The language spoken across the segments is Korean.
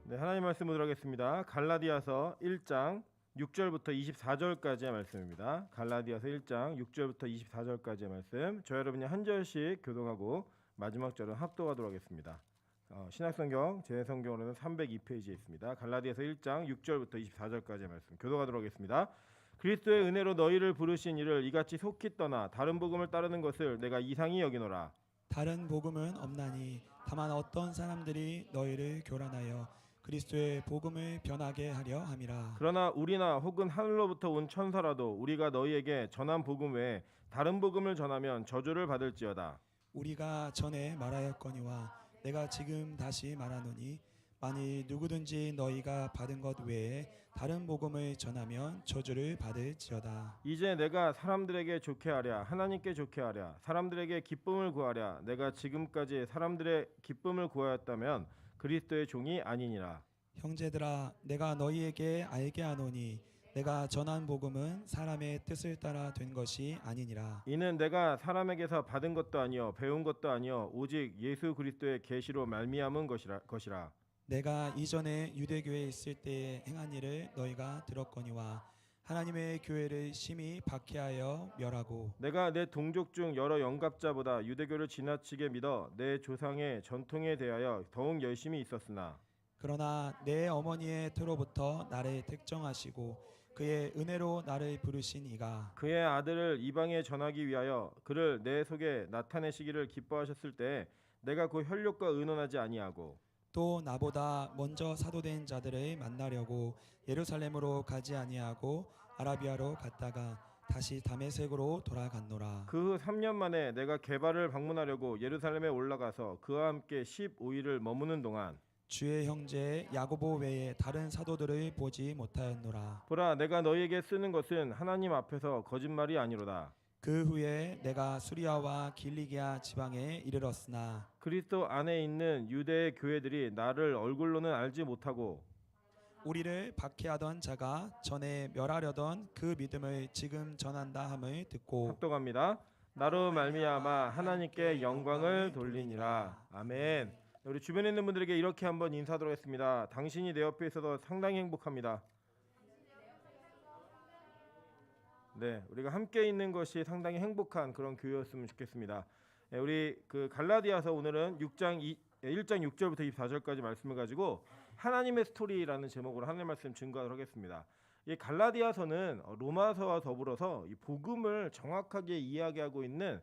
네, 하나님 말씀 보도록 하겠습니다. 갈라디아서 1장 6절부터 24절까지의 말씀입니다. 갈라디아서 1장 6절부터 24절까지의 말씀. 저 여러분이 한 절씩 교독하고 마지막 절은 합독하도록 하겠습니다. 신약성경 제 성경으로는 302페이지에 있습니다. 갈라디아서 1장 6절부터 24절까지의 말씀 교독하도록 하겠습니다. 그리스도의 은혜로 너희를 부르신 이를 이같이 속히 떠나 다른 복음을 따르는 것을 내가 이상히 여기노라. 다른 복음은 없나니 다만 어떤 사람들이 너희를 교란하여 그리스도의 복음을 변하게 하려 함이라. 그러나 우리나 혹은 하늘로부터 온 천사라도 우리가 너희에게 전한 복음 외에 다른 복음을 전하면 저주를 받을지어다. 우리가 전에 말하였거니와 내가 지금 다시 말하노니 만일 누구든지 너희가 받은 것 외에 다른 복음을 전하면 저주를 받을지어다. 이제 내가 사람들에게 좋게 하랴 하나님께 좋게 하랴 사람들에게 기쁨을 구하랴 내가 지금까지 사람들의 기쁨을 구하였다면 그리스도의 종이 아니니라. 형제들아, 내가 너희에게 알게 하노니 내가 전한 복음은 사람의 뜻을 따라 된 것이 아니니라. 이는 내가 사람에게서 받은 것도 아니요 배운 것도 아니요 오직 예수 그리스도의 계시로 말미암은 것이라. 내가 이전에 유대교에 있을 때에 행한 일을 너희가 들었거니와 하나님의 교회를 심히 박해하여 멸하고 내가 내 동족 중 여러 영갑자보다 유대교를 지나치게 믿어 내 조상의 전통에 대하여 더욱 열심히 있었으나 그러나 내 어머니의 터로부터 나를 택정하시고 그의 은혜로 나를 부르신 이가 그의 아들을 이방에 전하기 위하여 그를 내 속에 나타내시기를 기뻐하셨을 때 내가 그 혈육과 의논하지 아니하고 또 나보다 먼저 사도된 자들을 만나려고 예루살렘으로 가지 아니하고 아라비아로 갔다가 다시 다메섹으로 돌아갔노라. 그 후 3년 만에 내가 게바를 방문하려고 예루살렘에 올라가서 그와 함께 15일을 머무는 동안 주의 형제 야고보 외에 다른 사도들을 보지 못하였노라. 보라 내가 너희에게 쓰는 것은 하나님 앞에서 거짓말이 아니로다. 그 후에 내가 수리아와 길리기아 지방에 이르렀으나 그리스도 안에 있는 유대의 교회들이 나를 얼굴로는 알지 못하고 우리를 박해하던 자가 전에 멸하려던 그 믿음을 지금 전한다 함을 듣고 합독합니다. 나로 말미암아 하나님께 영광을 돌리니라. 아멘. 우리 주변에 있는 분들에게 이렇게 한번 인사하도록 하겠습니다. 당신이 내 옆에 있어서 상당히 행복합니다. 네, 우리가 함께 있는 것이 상당히 행복한 그런 교회였으면 좋겠습니다. 네, 우리 그 갈라디아서 오늘은 1장 6절부터 24절까지 말씀을 가지고 하나님의 스토리라는 제목으로 하나님의 말씀 증거하도록 하겠습니다. 이 갈라디아서는 로마서와 더불어서 이 복음을 정확하게 이야기하고 있는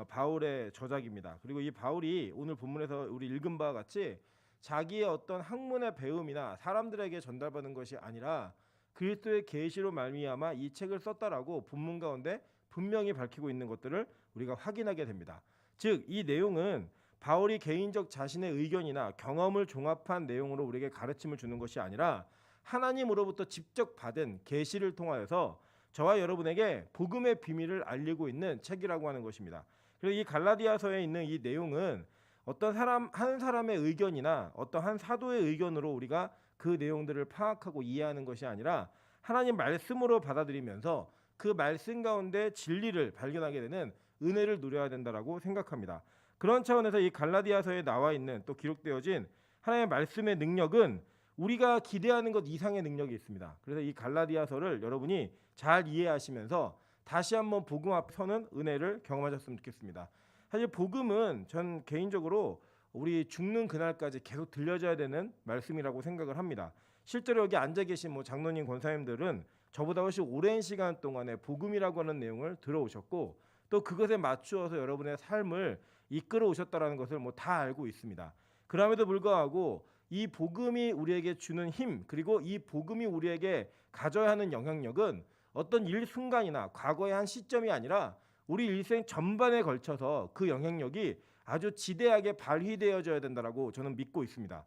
바울의 저작입니다. 그리고 이 바울이 오늘 본문에서 우리 읽은 바와 같이 자기의 어떤 학문의 배움이나 사람들에게 전달받은 것이 아니라 그리스도의 계시로 말미암아 이 책을 썼다라고 본문 가운데 분명히 밝히고 있는 것들을 우리가 확인하게 됩니다. 즉 이 내용은 바울이 개인적 자신의 의견이나 경험을 종합한 내용으로 우리에게 가르침을 주는 것이 아니라 하나님으로부터 직접 받은 계시를 통하여서 저와 여러분에게 복음의 비밀을 알리고 있는 책이라고 하는 것입니다. 그래서 이 갈라디아서에 있는 이 내용은 어떤 한 사람의 의견이나 어떤 한 사도의 의견으로 우리가 그 내용들을 파악하고 이해하는 것이 아니라 하나님 말씀으로 받아들이면서 그 말씀 가운데 진리를 발견하게 되는 은혜를 누려야 된다라고 생각합니다. 그런 차원에서 이 갈라디아서에 나와 있는 또 기록되어진 하나님의 말씀의 능력은 우리가 기대하는 것 이상의 능력이 있습니다. 그래서 이 갈라디아서를 여러분이 잘 이해하시면서 다시 한번 복음 앞에 서는 은혜를 경험하셨으면 좋겠습니다. 사실 복음은 전 개인적으로 우리 죽는 그날까지 계속 들려져야 되는 말씀이라고 생각을 합니다. 실제로 여기 앉아 계신 장로님, 권사님들은 저보다 훨씬 오랜 시간 동안에 복음이라고 하는 내용을 들어오셨고 또 그것에 맞추어서 여러분의 삶을 이끌어 오셨다는 것을 다 알고 있습니다. 그럼에도 불구하고 이 복음이 우리에게 주는 힘 그리고 이 복음이 우리에게 가져야 하는 영향력은 어떤 일순간이나 과거의 한 시점이 아니라 우리 일생 전반에 걸쳐서 그 영향력이 아주 지대하게 발휘되어져야 된다라고 저는 믿고 있습니다.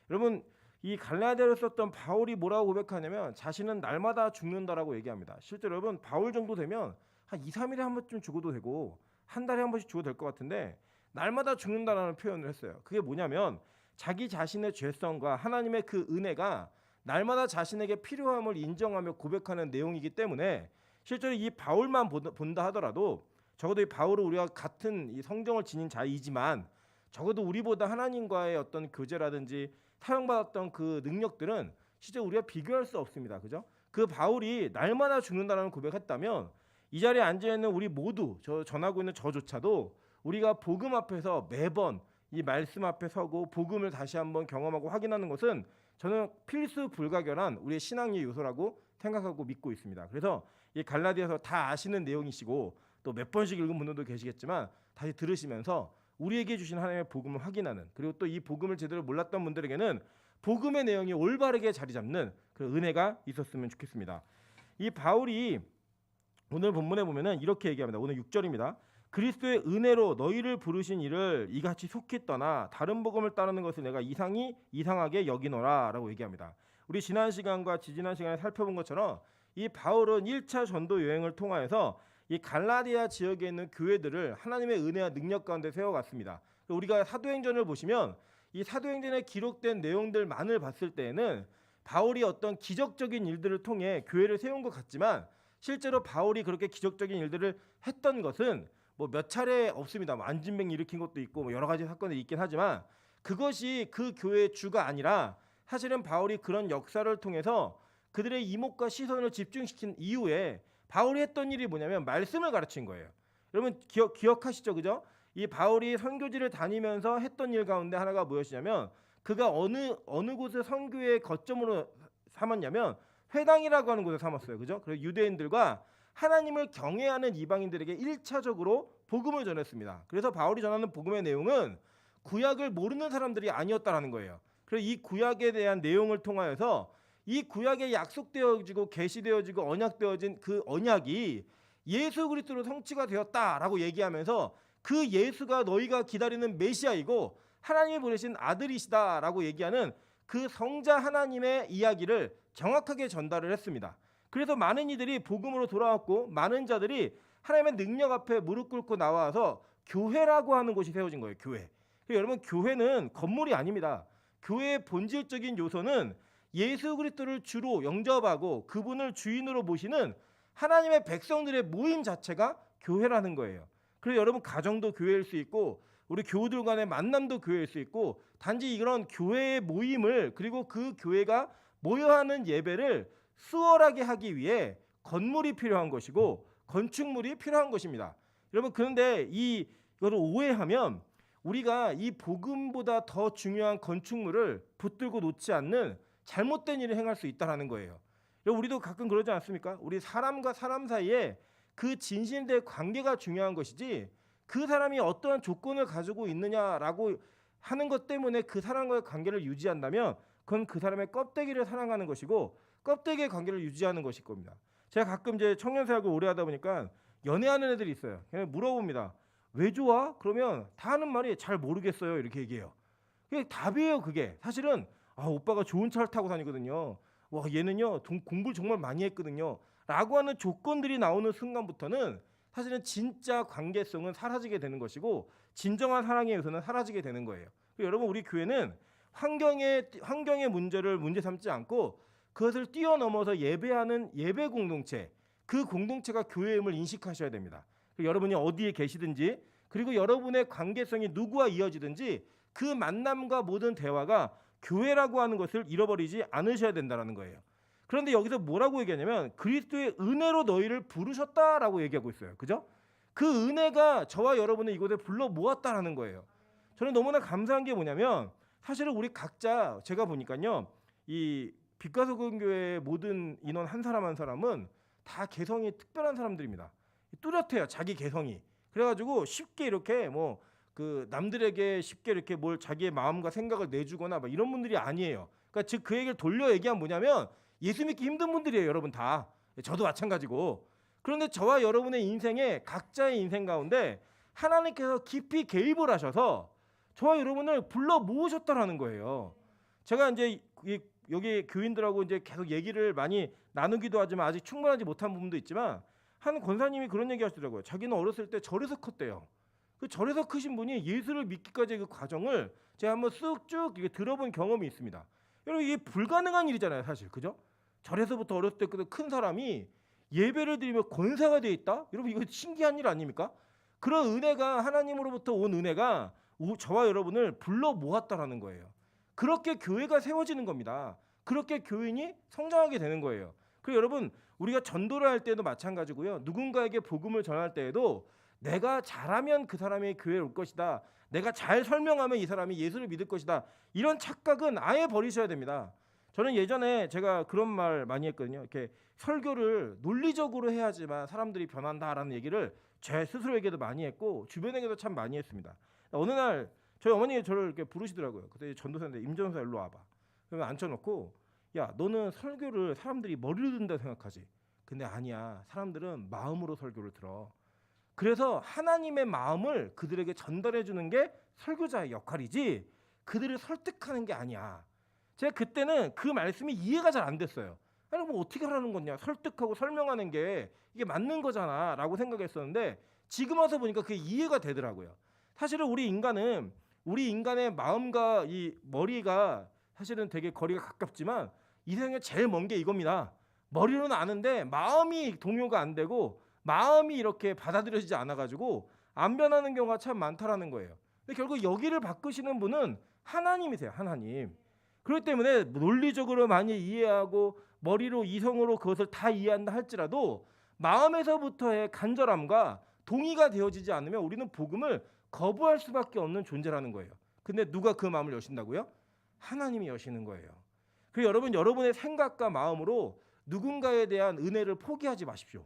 여러분 이 갈라디아를 썼던 바울이 뭐라고 고백하냐면 자신은 날마다 죽는다라고 얘기합니다. 실제로 여러분 바울 정도 되면 한 2, 3일에 한 번쯤 죽어도 되고 한 달에 한 번씩 죽어도 될 것 같은데 날마다 죽는다라는 표현을 했어요. 그게 뭐냐면 자기 자신의 죄성과 하나님의 그 은혜가 날마다 자신에게 필요함을 인정하며 고백하는 내용이기 때문에 실제로 이 바울만 본다 하더라도 적어도 이 바울은 우리가 같은 이 성경을 지닌 자이지만 적어도 우리보다 하나님과의 어떤 교제라든지 사용받았던 그 능력들은 진짜 우리가 비교할 수 없습니다. 그죠? 그 바울이 날마다 죽는다라는 고백했다면 이 자리에 앉아 있는 우리 모두, 저 전하고 있는 저조차도 우리가 복음 앞에서 매번 이 말씀 앞에 서고 복음을 다시 한번 경험하고 확인하는 것은 저는 필수 불가결한 우리의 신앙의 요소라고 생각하고 믿고 있습니다. 그래서 이 갈라디아서 다 아시는 내용이시고 또 몇 번씩 읽은 분들도 계시겠지만 다시 들으시면서 우리에게 주신 하나님의 복음을 확인하는, 그리고 또 이 복음을 제대로 몰랐던 분들에게는 복음의 내용이 올바르게 자리 잡는 그런 은혜가 있었으면 좋겠습니다. 이 바울이 오늘 본문에 보면은 이렇게 얘기합니다. 오늘 6절입니다. 그리스도의 은혜로 너희를 부르신 이를 이같이 속히 떠나 다른 복음을 따르는 것을 내가 이상하게 여기노라라고 얘기합니다. 우리 지난 시간과 지지난 시간에 살펴본 것처럼 이 바울은 1차 전도 여행을 통하여서 이 갈라디아 지역에 있는 교회들을 하나님의 은혜와 능력 가운데 세워갔습니다. 우리가 사도행전을 보시면 이 사도행전에 기록된 내용들만을 봤을 때에는 바울이 어떤 기적적인 일들을 통해 교회를 세운 것 같지만 실제로 바울이 그렇게 기적적인 일들을 했던 것은 뭐 몇 차례 없습니다. 뭐 안진뱅 일으킨 것도 있고 뭐 여러 가지 사건이 있긴 하지만 그것이 그 교회의 주가 아니라 사실은 바울이 그런 역사를 통해서 그들의 이목과 시선을 집중시킨 이후에 바울이 했던 일이 뭐냐면 말씀을 가르친 거예요. 여러분 기억하시죠? 그죠? 이 바울이 선교지를 다니면서 했던 일 가운데 하나가 무엇이냐면 그가 어느 곳을 선교의 거점으로 삼았냐면 회당이라고 하는 곳을 삼았어요. 그죠? 그래서 유대인들과 하나님을 경외하는 이방인들에게 1차적으로 복음을 전했습니다. 그래서 바울이 전하는 복음의 내용은 구약을 모르는 사람들이 아니었다라는 거예요. 그래서 이 구약에 대한 내용을 통하여서 이 구약에 약속되어지고 계시되어지고 언약되어진 그 언약이 예수 그리스도로 성취가 되었다라고 얘기하면서 그 예수가 너희가 기다리는 메시아이고 하나님이 보내신 아들이시다라고 얘기하는 그 성자 하나님의 이야기를 정확하게 전달을 했습니다. 그래서 많은 이들이 복음으로 돌아왔고 많은 자들이 하나님의 능력 앞에 무릎 꿇고 나와서 교회라고 하는 곳이 세워진 거예요. 교회. 여러분 교회는 건물이 아닙니다. 교회의 본질적인 요소는 예수 그리스도를 주로 영접하고 그분을 주인으로 모시는 하나님의 백성들의 모임 자체가 교회라는 거예요. 그래서 여러분 가정도 교회일 수 있고 우리 교우들 간의 만남도 교회일 수 있고 단지 이런 교회의 모임을 그리고 그 교회가 모여 하는 예배를 수월하게 하기 위해 건물이 필요한 것이고 건축물이 필요한 것입니다. 여러분 그런데 이거를 오해하면 우리가 이 복음보다 더 중요한 건축물을 붙들고 놓지 않는 잘못된 일을 행할 수 있다는 거예요. 우리도 가끔 그러지 않습니까? 우리 사람과 사람 사이에 그 진실된 관계가 중요한 것이지 그 사람이 어떠한 조건을 가지고 있느냐라고 하는 것 때문에 그 사람과의 관계를 유지한다면 그건 그 사람의 껍데기를 사랑하는 것이고 껍데기의 관계를 유지하는 것일 겁니다. 제가 가끔 이제 청년 사역을 오래 하다 보니까 연애하는 애들이 있어요. 그냥 물어봅니다. 왜 좋아? 그러면 다 하는 말이 잘 모르겠어요. 이렇게 얘기해요. 그게 답이에요. 그게 사실은 오빠가 좋은 차를 타고 다니거든요. 와 얘는요 공부를 정말 많이 했거든요. 라고 하는 조건들이 나오는 순간부터는 사실은 진짜 관계성은 사라지게 되는 것이고 진정한 사랑의 요소는 사라지게 되는 거예요. 여러분 우리 교회는 환경의 문제를 문제 삼지 않고 그것을 뛰어넘어서 예배하는 예배 공동체, 그 공동체가 교회임을 인식하셔야 됩니다. 여러분이 어디에 계시든지 그리고 여러분의 관계성이 누구와 이어지든지 그 만남과 모든 대화가 교회라고 하는 것을 잃어버리지 않으셔야 된다는 거예요. 그런데 여기서 뭐라고 얘기하냐면 그리스도의 은혜로 너희를 부르셨다라고 얘기하고 있어요. 그죠? 그 은혜가 저와 여러분을 이곳에 불러 모았다라는 거예요. 저는 너무나 감사한 게 뭐냐면 사실은 우리 각자 제가 보니까요. 이 빛과 소금 교회의 모든 인원 한 사람 한 사람은 다 개성이 특별한 사람들입니다. 뚜렷해요. 자기 개성이. 그래가지고 쉽게 이렇게 뭐 그 남들에게 쉽게 이렇게 뭘 자기의 마음과 생각을 내주거나 막 이런 분들이 아니에요. 그러니까 즉 그 얘기를 돌려 얘기하면 뭐냐면 예수 믿기 힘든 분들이에요. 여러분 다. 저도 마찬가지고. 그런데 저와 여러분의 인생에 각자의 인생 가운데 하나님께서 깊이 개입을 하셔서 저와 여러분을 불러 모으셨다라는 거예요. 제가 이제 여기 교인들하고 이제 계속 얘기를 많이 나누기도 하지만 아직 충분하지 못한 부분도 있지만 한 권사님이 그런 얘기 하시더라고요. 자기는 어렸을 때 절에서 컸대요. 그 절에서 크신 분이 예수를 믿기까지의 그 과정을 제가 한번 쓱쭉 들어본 경험이 있습니다. 여러분 이게 불가능한 일이잖아요, 사실. 그죠? 절에서부터 어렸을 때 큰 사람이 예배를 드리며 권사가 돼 있다? 여러분 이거 신기한 일 아닙니까? 그런 은혜가 하나님으로부터 온 은혜가 저와 여러분을 불러 모았다라는 거예요. 그렇게 교회가 세워지는 겁니다. 그렇게 교인이 성장하게 되는 거예요. 그리고 여러분 우리가 전도를 할 때도 마찬가지고요. 누군가에게 복음을 전할 때에도 내가 잘하면 그 사람이 교회에 올 것이다. 내가 잘 설명하면 이 사람이 예수를 믿을 것이다. 이런 착각은 아예 버리셔야 됩니다. 저는 예전에 제가 그런 말 많이 했거든요. 이렇게 설교를 논리적으로 해야지만 사람들이 변한다라는 얘기를 제 스스로에게도 많이 했고 주변에게도 참 많이 했습니다. 어느 날 저희 어머니가 저를 이렇게 부르시더라고요. 그때 전도사인데 임전사 일로 와봐. 그러면 앉혀놓고 야 너는 설교를 사람들이 머리로 듣는다 생각하지. 근데 아니야. 사람들은 마음으로 설교를 들어. 그래서 하나님의 마음을 그들에게 전달해 주는 게 설교자의 역할이지 그들을 설득하는 게 아니야. 제가 그때는 그 말씀이 이해가 잘 안 됐어요. 아니 뭐 어떻게 하라는 거냐. 설득하고 설명하는 게 이게 맞는 거잖아 라고 생각했었는데 지금 와서 보니까 그게 이해가 되더라고요. 사실은 우리 인간의 마음과 이 머리가 사실은 되게 거리가 가깝지만 이 세상에 제일 먼 게 이겁니다. 머리로는 아는데 마음이 동요가 안 되고 마음이 이렇게 받아들여지지 않아가지고 안 변하는 경우가 참 많다라는 거예요. 근데 결국 여기를 바꾸시는 분은 하나님이세요. 하나님. 그렇기 때문에 논리적으로 많이 이해하고 머리로 이성으로 그것을 다 이해한다 할지라도 마음에서부터의 간절함과 동의가 되어지지 않으면 우리는 복음을 거부할 수밖에 없는 존재라는 거예요. 근데 누가 그 마음을 여신다고요? 하나님이 여시는 거예요. 그리고 여러분의 생각과 마음으로 누군가에 대한 은혜를 포기하지 마십시오.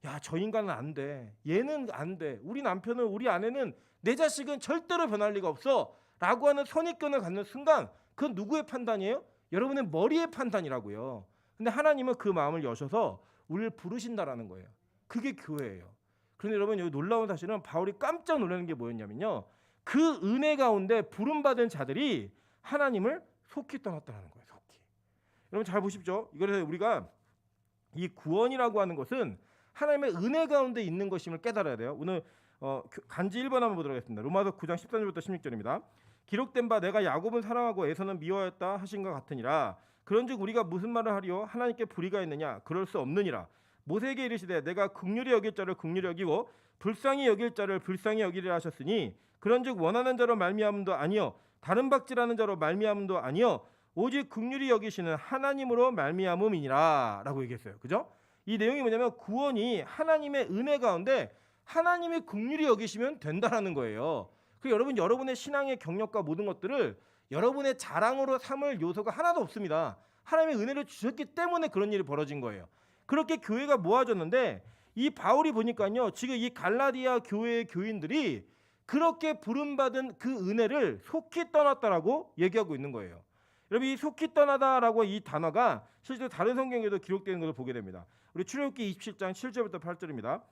야, 저 인간은 안 돼. 얘는 안 돼. 우리 남편은 우리 아내는 내 자식은 절대로 변할 리가 없어. 라고 하는 선입견을 갖는 순간 그건 누구의 판단이에요? 여러분의 머리의 판단이라고요. 근데 하나님은 그 마음을 여셔서 우리를 부르신다라는 거예요. 그게 교회예요. 그런데 여러분 여기 놀라운 사실은 바울이 깜짝 놀라는 게 뭐였냐면요. 그 은혜 가운데 부름받은 자들이 하나님을 속히 떠났다는 거예요. 속히. 여러분 잘 보십시오. 이거를 우리가 이 구원이라고 하는 것은 하나님의 은혜 가운데 있는 것임을 깨달아야 돼요. 오늘 간지 1번 한번 보도록 하겠습니다. 로마서 9장 13절부터 16절입니다. 기록된 바 내가 야곱은 사랑하고 에서는 미워하였다 하신 것 같으니라. 그런즉 우리가 무슨 말을 하리요? 하나님께 불의가 있느냐? 그럴 수 없느니라. 모세에게 이르시되 내가 긍휼히 여길 자를 긍휼히 여기고 불쌍히 여길 자를 불쌍히 여기리라 하셨으니 그런즉 원하는 자로 말미암음도 아니요 다른 박지라는 자로 말미암음도 아니요 오직 긍휼히 여기시는 하나님으로 말미암음이니라 라고 얘기했어요. 그죠? 이 내용이 뭐냐면 구원이 하나님의 은혜 가운데 하나님이 긍휼히 여기시면 된다라는 거예요. 그 여러분의 신앙의 경력과 모든 것들을 여러분의 자랑으로 삼을 요소가 하나도 없습니다. 하나님의 은혜를 주셨기 때문에 그런 일이 벌어진 거예요. 그렇게 교회가 모아졌는데 이 바울이 보니까요. 지금 이 갈라디아 교회의 교인들이 그렇게 부름받은 그 은혜를 속히 떠났다라고 얘기하고 있는 거예요. 여러분 이 속히 떠나다라고 이 단어가 실제로 다른 성경에도 기록되는 것을 보게 됩니다. 우리 출애굽기 27장 7절부터 8절입니다.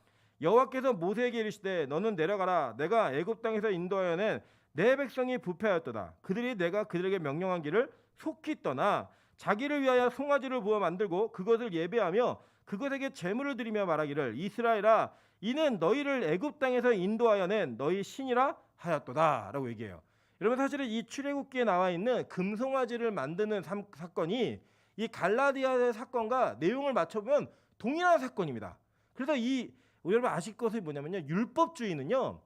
여호와께서 모세에게 이르시되 너는 내려가라. 내가 애굽 땅에서 인도하여 낸 내 백성이 부패하였도다. 그들이 내가 그들에게 명령한 길을 속히 떠나 자기를 위하여 송아지를 부어 만들고 그것을 예배하며 그것에게 제물을 드리며 말하기를 이스라엘아 이는 너희를 애굽 땅에서 인도하여 낸 너희 신이라 하였도다라고 얘기해요. 여러분 사실은 이 출애굽기에 나와 있는 금송아지를 만드는 사건이 이 갈라디아의 사건과 내용을 맞춰보면 동일한 사건입니다. 그래서 여러분 아실 것이 뭐냐면요. 율법주의는요.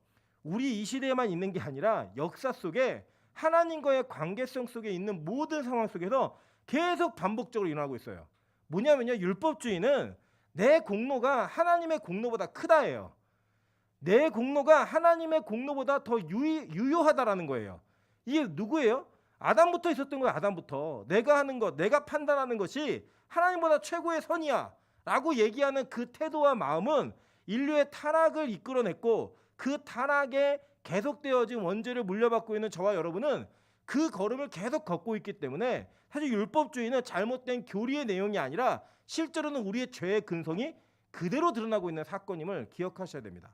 우리 이 시대에만 있는 게 아니라 역사 속에 하나님과의 관계성 속에 있는 모든 상황 속에서 계속 반복적으로 일어나고 있어요. 뭐냐면요. 율법주의는 내 공로가 하나님의 공로보다 크다예요. 내 공로가 하나님의 공로보다 더 유효하다라는 거예요. 이게 누구예요? 아담부터 있었던 거예요. 아담부터. 내가 하는 것, 내가 판단하는 것이 하나님보다 최고의 선이야 라고 얘기하는 그 태도와 마음은 인류의 타락을 이끌어냈고 그 타락에 계속되어진 원죄를 물려받고 있는 저와 여러분은 그 걸음을 계속 걷고 있기 때문에 사실 율법주의는 잘못된 교리의 내용이 아니라 실제로는 우리의 죄의 근성이 그대로 드러나고 있는 사건임을 기억하셔야 됩니다.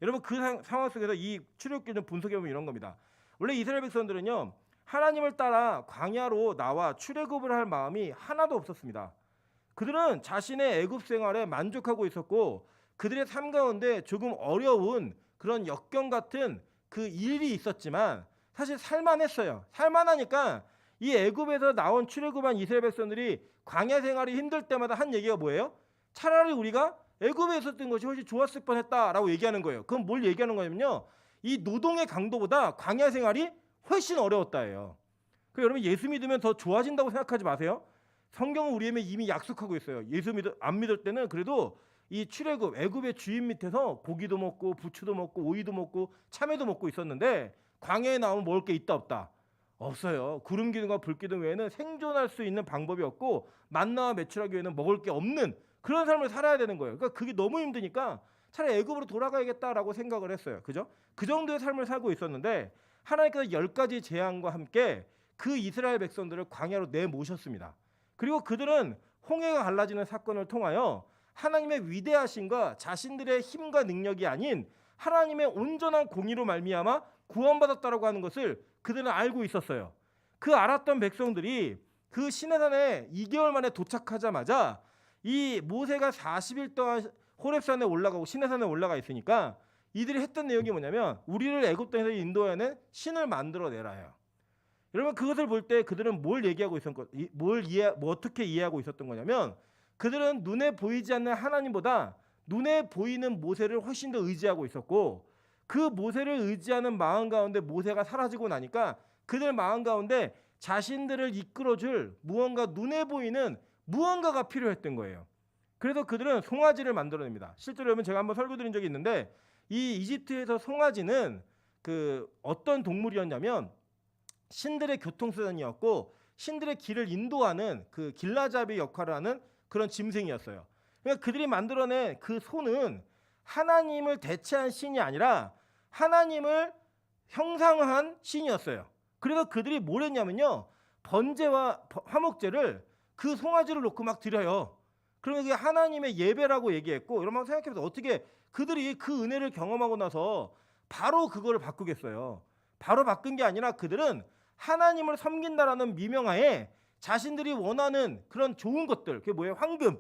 여러분 그 상황 속에서 이 출애굽기를 분석해보면 이런 겁니다. 원래 이스라엘 백성들은요. 하나님을 따라 광야로 나와 출애굽을 할 마음이 하나도 없었습니다. 그들은 자신의 애굽 생활에 만족하고 있었고 그들의 삶 가운데 조금 어려운 그런 역경 같은 그 일이 있었지만 사실 살만했어요. 살만하니까 이 애굽에서 나온 출애굽한 이스라엘 백성들이 광야 생활이 힘들 때마다 한 얘기가 뭐예요? 차라리 우리가 애굽에 있었던 것이 훨씬 좋았을 뻔했다라고 얘기하는 거예요. 그럼 뭘 얘기하는 거냐면요. 이 노동의 강도보다 광야 생활이 훨씬 어려웠다예요. 그 여러분 예수 믿으면 더 좋아진다고 생각하지 마세요. 성경은 우리에게 이미 약속하고 있어요. 안 믿을 때는 그래도 이 출애굽 애굽의 주인 밑에서 고기도 먹고 부추도 먹고 오이도 먹고 참외도 먹고 있었는데 광야에 나오면 먹을 게 있다 없다? 없어요. 구름 기둥과 불 기둥 외에는 생존할 수 있는 방법이 없고 만나와 메추라기 외에는 먹을 게 없는 그런 삶을 살아야 되는 거예요. 그러니까 그게 너무 힘드니까 차라리 애굽으로 돌아가야겠다라고 생각을 했어요. 그죠? 그 정도의 삶을 살고 있었는데 하나님께서 10가지 재앙과 함께 그 이스라엘 백성들을 광야로 내모셨습니다. 그리고 그들은 홍해가 갈라지는 사건을 통하여 하나님의 위대하심과 자신들의 힘과 능력이 아닌 하나님의 온전한 공의로 말미암아 구원받았다라고 하는 것을 그들은 알고 있었어요. 그 알았던 백성들이 그 시내산에 2개월 만에 도착하자마자 이 모세가 40일 동안 호렙산에 올라가고 시내산에 올라가 있으니까 이들이 했던 내용이 뭐냐면 우리를 애굽 땅에서 인도하는 신을 만들어 내라요. 여러분 그것을 볼 때 그들은 뭘 얘기하고 있었건 어떻게 이해하고 있었던 거냐면 그들은 눈에 보이지 않는 하나님보다 눈에 보이는 모세를 훨씬 더 의지하고 있었고 그 모세를 의지하는 마음 가운데 모세가 사라지고 나니까 그들 마음 가운데 자신들을 이끌어줄 무언가 눈에 보이는 무언가가 필요했던 거예요. 그래서 그들은 송아지를 만들어냅니다. 실제로 여러분 제가 한번 설교드린 적이 있는데 이 이집트에서 송아지는 그 어떤 동물이었냐면 신들의 교통수단이었고 신들의 길을 인도하는 그 길라잡이 역할을 하는 그런 짐승이었어요. 그러니까 그들이 만들어낸 그 소는 하나님을 대체한 신이 아니라 하나님을 형상한 신이었어요. 그래서 그들이 뭘 했냐면요. 번제와 화목제를 그 송아지를 놓고 막 드려요. 그러면 그게 하나님의 예배라고 얘기했고 여러분 생각해보세요. 어떻게 그들이 그 은혜를 경험하고 나서 바로 그거를 바꾸겠어요. 바로 바꾼 게 아니라 그들은 하나님을 섬긴다라는 미명하에 자신들이 원하는 그런 좋은 것들, 그게 뭐예요? 황금,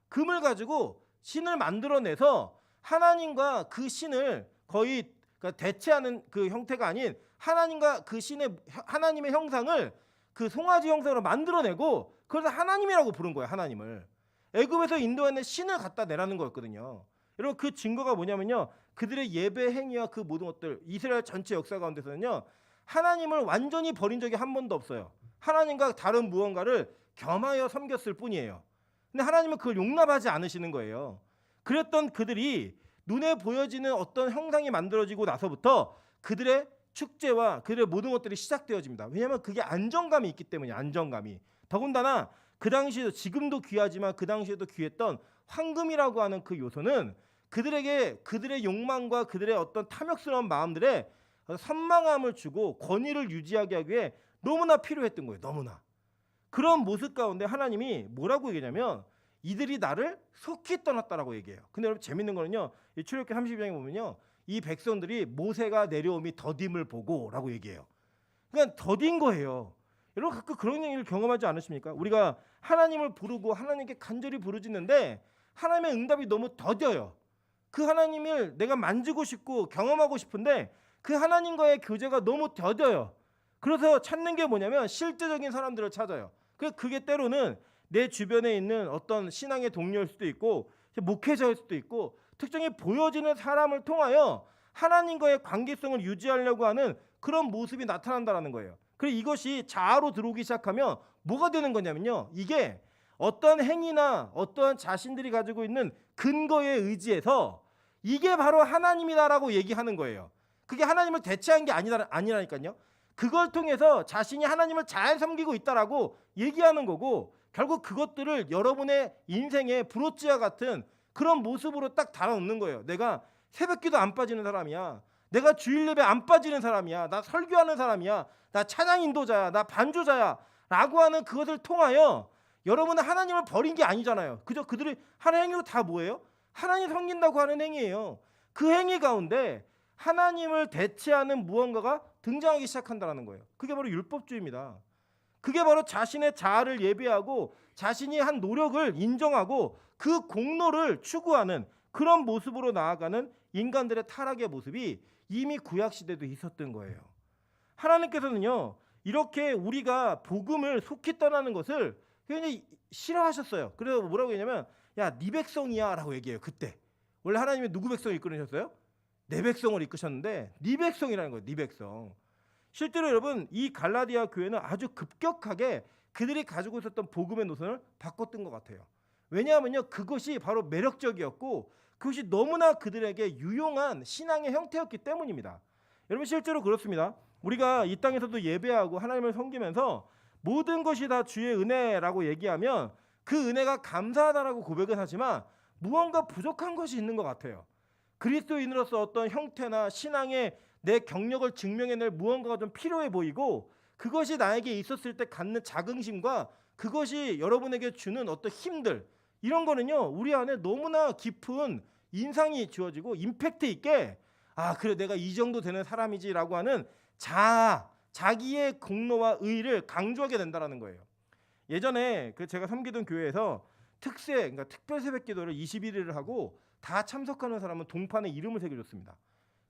금을 가지고 신을 만들어내서 하나님과 그 신을 거의 대체하는 그 형태가 아닌 하나님과 그 신의 하나님의 형상을 그 송아지 형상으로 만들어내고 그래서 하나님이라고 부른 거예요. 하나님을 애굽에서 인도하는 신을 갖다 내라는 거였거든요. 여러분 그 증거가 뭐냐면요. 그들의 예배 행위와 그 모든 것들 이스라엘 전체 역사 가운데서는요. 하나님을 완전히 버린 적이 한 번도 없어요. 하나님과 다른 무언가를 겸하여 섬겼을 뿐이에요. 근데 하나님은 그걸 용납하지 않으시는 거예요. 그랬던 그들이 눈에 보여지는 어떤 형상이 만들어지고 나서부터 그들의 축제와 그들의 모든 것들이 시작되어집니다. 왜냐하면 그게 안정감이 있기 때문이에요. 안정감이. 더군다나 그 당시에도 지금도 귀하지만 그 당시에도 귀했던 황금이라고 하는 그 요소는 그들에게 그들의 욕망과 그들의 어떤 탐욕스러운 마음들에 선망함을 주고 권위를 유지하게 하기 위해 너무나 필요했던 거예요. 너무나. 그런 모습 가운데 하나님이 뭐라고 얘기하냐면 이들이 나를 속히 떠났다라고 얘기해요. 근데 여러분 재밌는 거는요. 이 출애굽기 32장에 보면요. 이 백성들이 모세가 내려옴이 더딤을 보고라고 얘기해요. 그러니까 더딘 거예요. 여러분 가끔 그런 얘기를 경험하지 않으십니까? 우리가 하나님을 부르고 하나님께 간절히 부르짖는데 하나님의 응답이 너무 더뎌요. 그 하나님을 내가 만지고 싶고 경험하고 싶은데 그 하나님과의 교제가 너무 더뎌요. 그래서 찾는 게 뭐냐면 실제적인 사람들을 찾아요. 그게 때로는 내 주변에 있는 어떤 신앙의 동료일 수도 있고 목회자일 수도 있고 특정히 보여지는 사람을 통하여 하나님과의 관계성을 유지하려고 하는 그런 모습이 나타난다는 거예요. 그리고 이것이 자아로 들어오기 시작하면 뭐가 되는 거냐면요. 이게 어떤 행위나 어떠한 자신들이 가지고 있는 근거에 의지해서 이게 바로 하나님이다라고 얘기하는 거예요. 그게 하나님을 대체한 게 아니라니까요. 그걸 통해서 자신이 하나님을 잘 섬기고 있다라고 얘기하는 거고 결국 그것들을 여러분의 인생의 브로치와 같은 그런 모습으로 딱 달아놓는 거예요. 내가 새벽기도 안 빠지는 사람이야. 내가 주일 예배 안 빠지는 사람이야. 나 설교하는 사람이야. 나 찬양 인도자야. 나 반주자야. 라고 하는 그것을 통하여 여러분은 하나님을 버린 게 아니잖아요. 그저 그들이 하는 행위로 다 뭐예요? 하나님 섬긴다고 하는 행위예요. 그 행위 가운데 하나님을 대체하는 무언가가 등장하기 시작한다는 거예요. 그게 바로 율법주의입니다. 그게 바로 자신의 자아를 예배하고 자신이 한 노력을 인정하고 그 공로를 추구하는 그런 모습으로 나아가는 인간들의 타락의 모습이 이미 구약시대도 있었던 거예요. 하나님께서는요. 이렇게 우리가 복음을 속히 떠나는 것을 굉장히 싫어하셨어요. 그래서 뭐라고 했냐면 야, 네 백성이야 라고 얘기해요. 그때 원래 하나님이 누구 백성을 이끌으셨어요? 내 백성을 이끄셨는데 네 백성이라는 거예요. 네 백성. 실제로 여러분 이 갈라디아 교회는 아주 급격하게 그들이 가지고 있었던 복음의 노선을 바꿨던 것 같아요. 왜냐하면요, 그것이 바로 매력적이었고 그것이 너무나 그들에게 유용한 신앙의 형태였기 때문입니다. 여러분 실제로 그렇습니다. 우리가 이 땅에서도 예배하고 하나님을 섬기면서 모든 것이 다 주의 은혜라고 얘기하면 그 은혜가 감사하다라고 고백은 하지만 무언가 부족한 것이 있는 것 같아요. 그리스도인으로서 어떤 형태나 신앙의 내 경력을 증명해낼 무언가가 좀 필요해 보이고 그것이 나에게 있었을 때 갖는 자긍심과 그것이 여러분에게 주는 어떤 힘들 이런 거는요 우리 안에 너무나 깊은 인상이 주어지고 임팩트 있게 그래 내가 이 정도 되는 사람이지라고 하는 자기의 공로와 의의를 강조하게 된다라는 거예요. 예전에 제가 섬기던 교회에서 그러니까 특별 새벽 기도를 21일을 하고 다 참석하는 사람은 동판에 이름을 새겨줬습니다.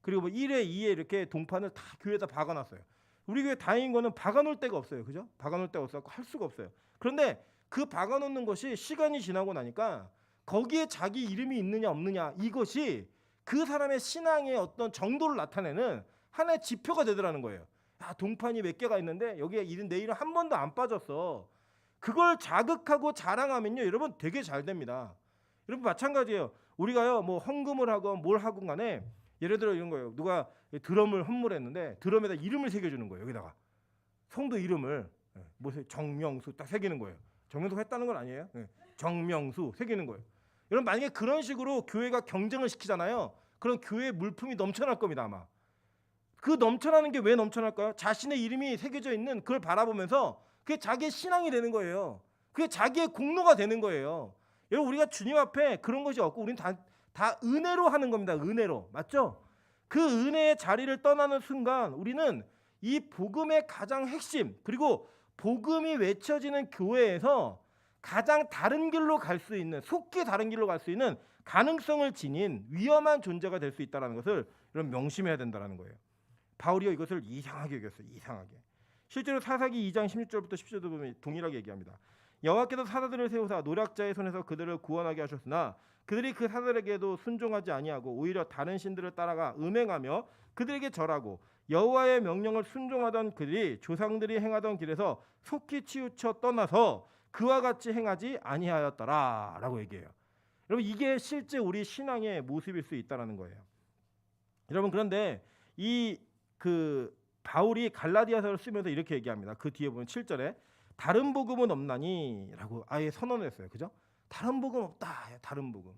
그리고 뭐 1회, 2회 이렇게 동판을 다 교회에다 박아놨어요. 우리 교회 다행인 거는 박아놓을 데가 없어요. 그죠? 박아놓을 데가 없어서 할 수가 없어요. 그런데 그 박아놓는 것이 시간이 지나고 나니까 거기에 자기 이름이 있느냐 없느냐 이것이 그 사람의 신앙의 어떤 정도를 나타내는 하나의 지표가 되더라는 거예요. 동판이 몇 개가 있는데 여기에 내 이름 한 번도 안 빠졌어. 그걸 자극하고 자랑하면요 여러분 되게 잘 됩니다. 여러분 마찬가지예요. 우리가요 뭐 헌금을 하건 뭘 하건 간에 예를 들어 이런 거예요. 누가 드럼을 헌물했는데 드럼에다 이름을 새겨주는 거예요. 여기다가 성도 이름을 뭐 정명수 딱 새기는 거예요. 정명수 했다는 건 아니에요. 정명수 새기는 거예요. 여러분 만약에 그런 식으로 교회가 경쟁을 시키잖아요. 그럼 교회에 물품이 넘쳐날 겁니다 아마. 그 넘쳐나는 게 왜 넘쳐날까요? 자신의 이름이 새겨져 있는 그걸 바라보면서 그게 자기의 신앙이 되는 거예요. 그게 자기의 공로가 되는 거예요. 여러분 우리가 주님 앞에 그런 것이 없고 우리는 다 은혜로 하는 겁니다. 은혜로. 맞죠? 그 은혜의 자리를 떠나는 순간 우리는 이 복음의 가장 핵심 그리고 복음이 외쳐지는 교회에서 가장 다른 길로 갈 수 있는 속기 다른 길로 갈 수 있는 가능성을 지닌 위험한 존재가 될 수 있다는 것을 여러분 명심해야 된다는 거예요. 바울이요 이것을 이상하게 여겼어요. 이상하게. 실제로 사사기 2장 16절부터 17절도 보면 동일하게 얘기합니다. 여호와께서 사자들을 세우사 노략자의 손에서 그들을 구원하게 하셨으나 그들이 그 사자들에게도 순종하지 아니하고 오히려 다른 신들을 따라가 음행하며 그들에게 절하고 여호와의 명령을 순종하던 그들이 조상들이 행하던 길에서 속히 치우쳐 떠나서 그와 같이 행하지 아니하였더라라고 얘기해요. 여러분 이게 실제 우리 신앙의 모습일 수 있다라는 거예요. 여러분 그런데 바울이 갈라디아서를 쓰면서 이렇게 얘기합니다. 그 뒤에 보면 7절에 다른 복음은 없나니라고 아예 선언을 했어요. 그죠? 다른 복음 없다. 다른 복음.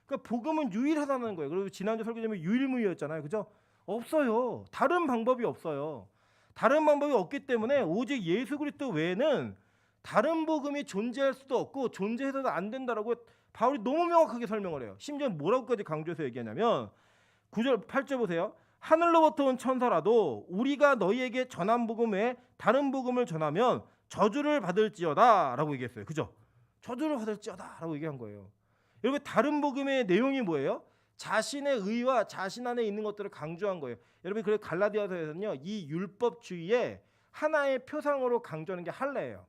그러니까 복음은 유일하다는 거예요. 그리고 지난주 설교제목이 유일무이였잖아요. 그죠? 없어요. 다른 방법이 없어요. 다른 방법이 없기 때문에 오직 예수 그리스도 외에는 다른 복음이 존재할 수도 없고 존재해서도 안 된다라고 바울이 너무 명확하게 설명을 해요. 심지어 뭐라고까지 강조해서 얘기하냐면 9절 8절 보세요. 하늘로부터 온 천사라도 우리가 너희에게 전한 복음 외에 다른 복음을 전하면 저주를 받을지어다라고 얘기했어요. 그죠? 저주를 받을지어다라고 얘기한 거예요. 여러분 다른 복음의 내용이 뭐예요? 자신의 의와 자신 안에 있는 것들을 강조한 거예요. 여러분 그래서 갈라디아서에서는요 이 율법주의의 하나의 표상으로 강조하는 게 할례예요.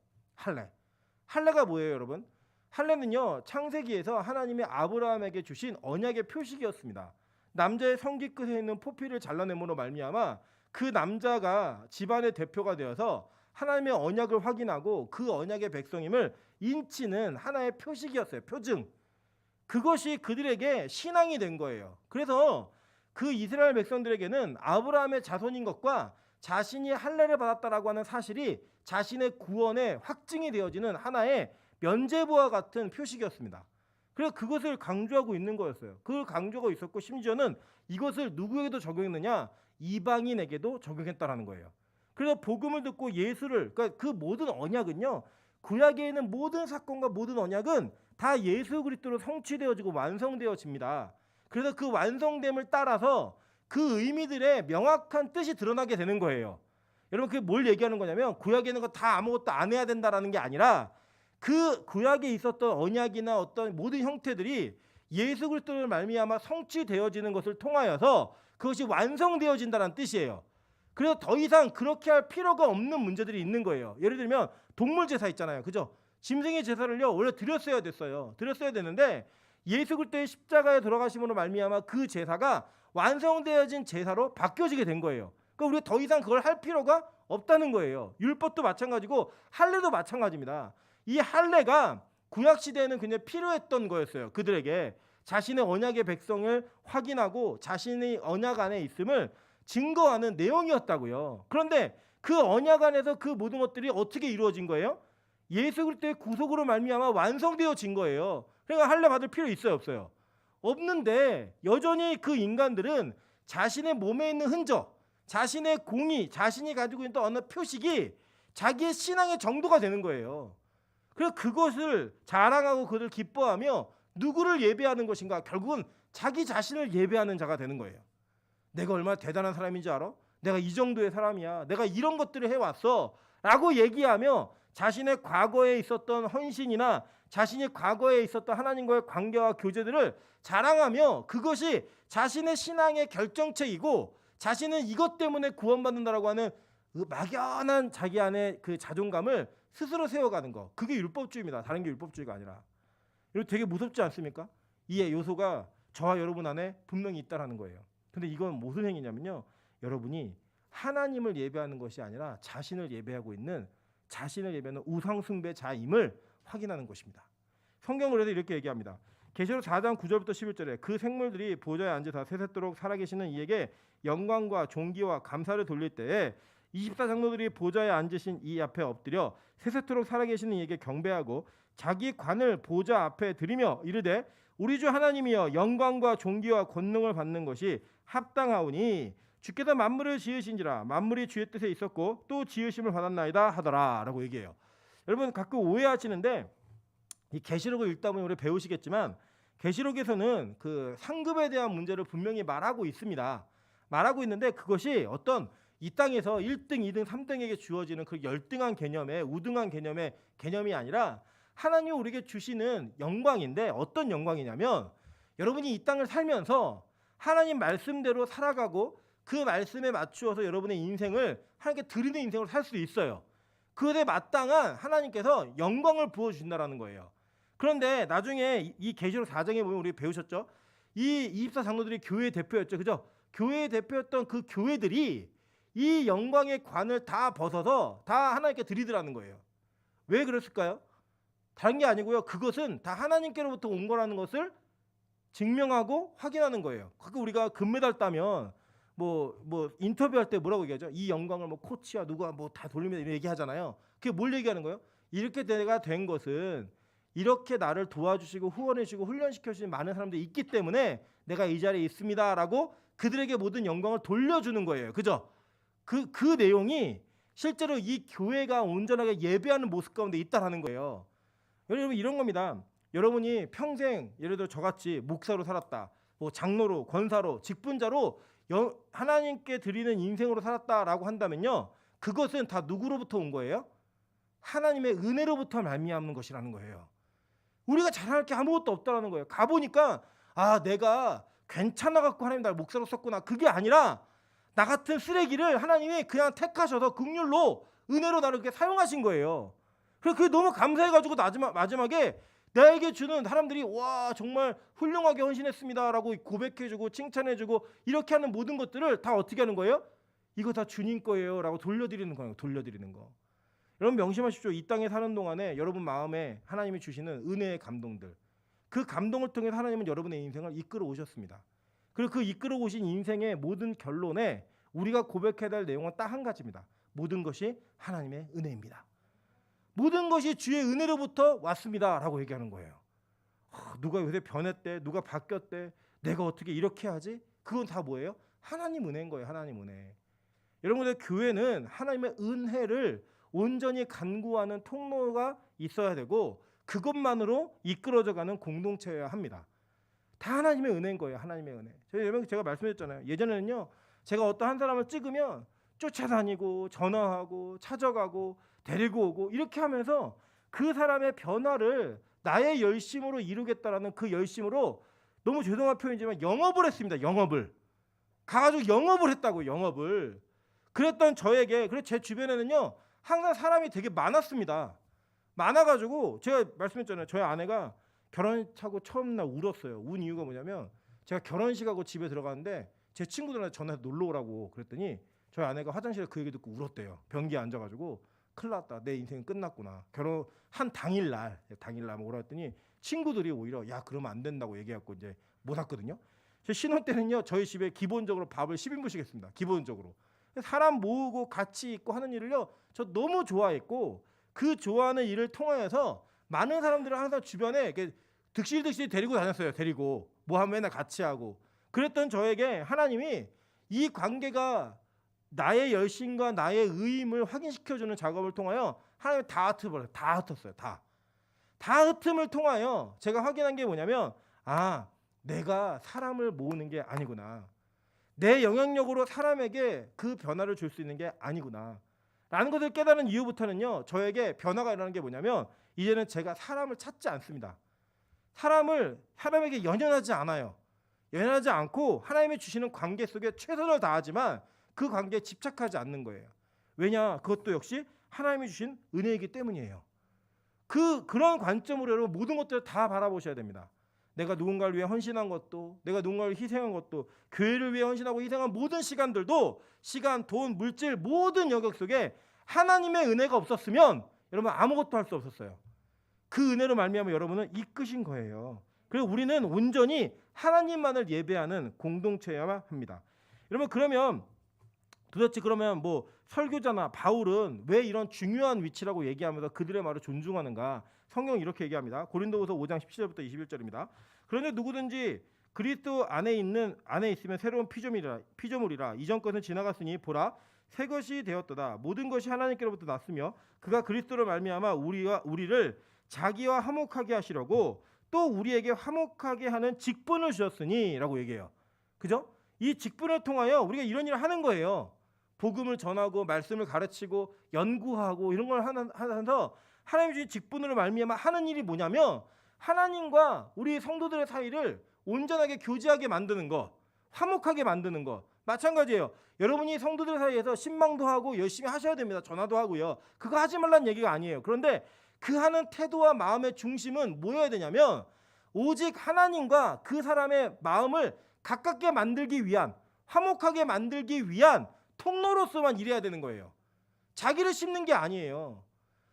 할례가 뭐예요, 여러분? 할례는요 창세기에서 하나님이 아브라함에게 주신 언약의 표식이었습니다. 남자의 성기 끝에 있는 포피를 잘라냄으로 말미암아 그 남자가 집안의 대표가 되어서 하나님의 언약을 확인하고 그 언약의 백성임을 인치는 하나의 표식이었어요. 표징. 그것이 그들에게 신앙이 된 거예요. 그래서 그 이스라엘 백성들에게는 아브라함의 자손인 것과 자신이 할례를 받았다라고 하는 사실이 자신의 구원의 확증이 되어지는 하나의 면죄부와 같은 표식이었습니다. 그래서 그것을 강조하고 있는 거였어요. 그걸 강조하고 있었고 심지어는 이것을 누구에게도 적용했느냐? 이방인에게도 적용했다라는 거예요. 그래서 복음을 듣고 예수를 그러니까 그 모든 언약은요. 구약에 있는 모든 사건과 모든 언약은 다 예수 그리스도로 성취되어지고 완성되어집니다. 그래서 그 완성됨을 따라서 그 의미들의 명확한 뜻이 드러나게 되는 거예요. 여러분 그게 뭘 얘기하는 거냐면 구약에 있는 거 다 아무것도 안 해야 된다라는 게 아니라 그 구약에 있었던 언약이나 어떤 모든 형태들이 예수 그리스도를 말미암아 성취되어지는 것을 통하여서 그것이 완성되어진다는 뜻이에요. 그래서 더 이상 그렇게 할 필요가 없는 문제들이 있는 거예요. 예를 들면 동물 제사 있잖아요. 그죠? 짐승의 제사를요 원래 드렸어야 됐어요. 드렸어야 되는데 예수 그리스도의 십자가에 돌아가심으로 말미암아 그 제사가 완성되어진 제사로 바뀌어지게 된 거예요. 그러니까 우리가 더 이상 그걸 할 필요가 없다는 거예요. 율법도 마찬가지고 할례도 마찬가지입니다. 이 할례가 구약 시대에는 그냥 필요했던 거였어요. 그들에게 자신의 언약의 백성을 확인하고 자신의 언약 안에 있음을 증거하는 내용이었다고요. 그런데 그 언약 안에서 그 모든 것들이 어떻게 이루어진 거예요? 예수 그리스도의 구속으로 말미암아 완성되어진 거예요. 그러니까 할례 받을 필요 있어요, 없어요? 없는데 여전히 그 인간들은 자신의 몸에 있는 흔적, 자신의 공의, 자신이 가지고 있는 어느 표식이 자기의 신앙의 정도가 되는 거예요. 그래서 그것을 자랑하고 그들 기뻐하며 누구를 예배하는 것인가? 결국은 자기 자신을 예배하는 자가 되는 거예요. 내가 얼마나 대단한 사람인지 알아? 내가 이 정도의 사람이야. 내가 이런 것들을 해왔어. 라고 얘기하며 자신의 과거에 있었던 헌신이나 자신이 과거에 있었던 하나님과의 관계와 교제들을 자랑하며 그것이 자신의 신앙의 결정체이고 자신은 이것 때문에 구원받는다라고 하는 그 막연한 자기 안에 그 자존감을 스스로 세워가는 거. 그게 율법주의입니다. 다른 게 율법주의가 아니라. 이거 되게 무섭지 않습니까? 이 요소가 저와 여러분 안에 분명히 있다라는 거예요. 근데 이건 무슨 행위냐면요. 여러분이 하나님을 예배하는 것이 아니라 자신을 예배하고 있는 자신을 예배하는 우상숭배자임을 확인하는 것입니다. 성경은 그래서 이렇게 얘기합니다. 계시록 4장 9절부터 11절에 그 생물들이 보좌에 앉으사 세세토록 살아계시는 이에게 영광과 존귀와 감사를 돌릴 때에 24장로들이 보좌에 앉으신 이 앞에 엎드려 세세토록 살아계시는 이에게 경배하고 자기 관을 보좌 앞에 드리며 이르되 우리 주 하나님이여 영광과 존귀와 권능을 받는 것이 합당하오니 주께서 만물을 지으신지라 만물이 주의 뜻에 있었고 또 지으심을 받았나이다 하더라 라고 얘기해요. 여러분 가끔 오해하시는데 이 계시록을 읽다 보면 우리 배우시겠지만 계시록에서는 그 상급에 대한 문제를 분명히 말하고 있습니다. 말하고 있는데 그것이 어떤 이 땅에서 1등, 2등, 3등에게 주어지는 그 열등한 개념의 우등한 개념의 개념이 아니라 하나님이 우리에게 주시는 영광인데 어떤 영광이냐면 여러분이 이 땅을 살면서 하나님 말씀대로 살아가고 그 말씀에 맞추어서 여러분의 인생을 하나님께 드리는 인생으로 살 수 있어요. 그에 마땅한 하나님께서 영광을 부어주신다라는 거예요. 그런데 나중에 이 계시록 4장에 보면 우리 배우셨죠? 이 24장로들이 교회의 대표였죠. 그죠? 교회의 대표였던 그 교회들이 이 영광의 관을 다 벗어서 다 하나님께 드리더라는 거예요. 왜 그랬을까요? 다른 게 아니고요. 그것은 다 하나님께로부터 온 거라는 것을 증명하고 확인하는 거예요. 가끔 우리가 금메달 따면 뭐 인터뷰할 때 뭐라고 얘기하죠? 이 영광을 뭐 코치와 누가 뭐 다 돌립니다 이런 얘기하잖아요. 그게 뭘 얘기하는 거예요? 이렇게 내가 된 것은 이렇게 나를 도와주시고 후원해주시고 훈련시켜주신 많은 사람들이 있기 때문에 내가 이 자리에 있습니다라고 그들에게 모든 영광을 돌려주는 거예요. 그죠? 그 내용이 실제로 이 교회가 온전하게 예배하는 모습 가운데 있다라는 거예요. 여러분 이런 겁니다. 여러분이 평생 예를 들어 저같이 목사로 살았다, 뭐 장로로, 권사로, 직분자로 하나님께 드리는 인생으로 살았다라고 한다면요, 그것은 다 누구로부터 온 거예요? 하나님의 은혜로부터 말미암는 것이라는 거예요. 우리가 잘할 게 아무것도 없다라는 거예요. 가보니까 아 내가 괜찮아 갖고 하나님 날 목사로 썼구나. 그게 아니라 나 같은 쓰레기를 하나님이 그냥 택하셔서 긍휼로 은혜로 나를 이렇게 사용하신 거예요. 그래서 그게 너무 감사해가지고 마지막에 나에게 주는 사람들이 와 정말 훌륭하게 헌신했습니다라고 고백해주고 칭찬해주고 이렇게 하는 모든 것들을 다 어떻게 하는 거예요? 이거 다 주님 거예요라고 돌려드리는 거예요. 돌려드리는 거. 여러분 명심하십시오. 이 땅에 사는 동안에 여러분 마음에 하나님이 주시는 은혜의 감동들, 그 감동을 통해 하나님은 여러분의 인생을 이끌어 오셨습니다. 그리고 그 이끌어 오신 인생의 모든 결론에 우리가 고백해야 될 내용은 딱 한 가지입니다. 모든 것이 하나님의 은혜입니다. 모든 것이 주의 은혜로부터 왔습니다 라고 얘기하는 거예요. 누가 요새 변했대, 누가 바뀌었대, 내가 어떻게 이렇게 하지? 그건 다 뭐예요? 하나님 은혜인 거예요. 하나님 은혜. 여러분들 하나님의 하나님의 은혜를 온전히 간구하는 통로가 있어야 되고 그것만으로 이끌어져가는 공동체여야 합니다. 다 하나님의 은혜인 거예요. 하나님의 은혜. 제가 말씀드렸잖아요. 예전에는요, 제가 어떤 한 사람을 찍으면 쫓아다니고 전화하고 찾아가고 데리고 오고 이렇게 하면서 그 사람의 변화를 나의 열심으로 이루겠다라는 그 열심으로 너무 죄송한 표현이지만 영업을 했습니다. 영업을 가가지고 영업을 했다고. 영업을 그랬던 저에게, 그래서 제 주변에는요 항상 사람이 되게 많았습니다. 많아가지고 제가 말씀했잖아요. 저희 아내가 결혼하고 처음 날 울었어요. 운 이유가 뭐냐면 제가 결혼식하고 집에 들어가는데 제 친구들한테 전화해서 놀러 오라고 그랬더니 저희 아내가 화장실에 그 얘기 듣고 울었대요. 변기에 앉아가지고 큰일 났다. 내 인생은 끝났구나. 결혼한 당일날 뭐라 했더니 친구들이 오히려 야 그러면 안 된다고 얘기해갖고 이제 못 왔거든요. 제 신혼 때는요 저희 집에 기본적으로 밥을 10인분씩 했습니다. 기본적으로. 사람 모으고 같이 있고 하는 일을요 저 너무 좋아했고 그 좋아하는 일을 통하여서 많은 사람들을 항상 주변에 이렇게 득실득실 데리고 다녔어요. 데리고 뭐 하면 맨날 같이 하고 그랬던 저에게 하나님이 이 관계가 나의 열심과 나의 의임을 확인시켜주는 작업을 통하여 하나님이 다 흩어버려요. 다 흩었어요. 다 흩음을 통하여 제가 확인한 게 뭐냐면 아 내가 사람을 모으는 게 아니구나. 내 영향력으로 사람에게 그 변화를 줄 수 있는 게 아니구나 라는 것을 깨달은 이후부터는요 저에게 변화가 일어나는 게 뭐냐면 이제는 제가 사람을 찾지 않습니다. 사람에게 연연하지 않아요. 연연하지 않고 하나님이 주시는 관계 속에 최선을 다하지만 그 관계에 집착하지 않는 거예요. 왜냐? 그것도 역시 하나님이 주신 은혜이기 때문이에요. 그런 관점으로 여러분 모든 것들을 다 바라보셔야 됩니다. 내가 누군가를 위해 헌신한 것도, 내가 누군가를 희생한 것도, 교회를 위해 헌신하고 희생한 모든 시간들도 시간, 돈, 물질 모든 영역 속에 하나님의 은혜가 없었으면 여러분 아무것도 할 수 없었어요. 그 은혜로 말미암아 여러분은 이끄신 거예요. 그리고 우리는 온전히 하나님만을 예배하는 공동체여야 합니다. 여러분 그러면 도대체 그러면 뭐 설교자나 바울은 왜 이런 중요한 위치라고 얘기하면서 그들의 말을 존중하는가? 성경은 이렇게 얘기합니다. 고린도후서 5장 17절부터 21절입니다. 그런데 누구든지 그리스도 안에 있으면 새로운 피조물이라 이전 것은 지나갔으니 보라 새 것이 되었도다. 모든 것이 하나님께로부터 났으며 그가 그리스도로 말미암아 우리를 자기와 화목하게 하시려고 또 우리에게 화목하게 하는 직분을 주셨으니라고 얘기해요. 그죠? 이 직분을 통하여 우리가 이런 일을 하는 거예요. 복음을 전하고 말씀을 가르치고 연구하고 이런 걸 하면서 하나님 주신 직분으로 말미암아 하는 일이 뭐냐면 하나님과 우리 성도들의 사이를 온전하게 교제하게 만드는 것, 화목하게 만드는 것. 마찬가지예요. 여러분이 성도들 사이에서 신망도 하고 열심히 하셔야 됩니다. 전화도 하고요. 그거 하지 말라는 얘기가 아니에요. 그런데 그 하는 태도와 마음의 중심은 뭐여야 되냐면 오직 하나님과 그 사람의 마음을 가깝게 만들기 위한, 화목하게 만들기 위한 통로로서만 일해야 되는 거예요. 자기를 씹는 게 아니에요.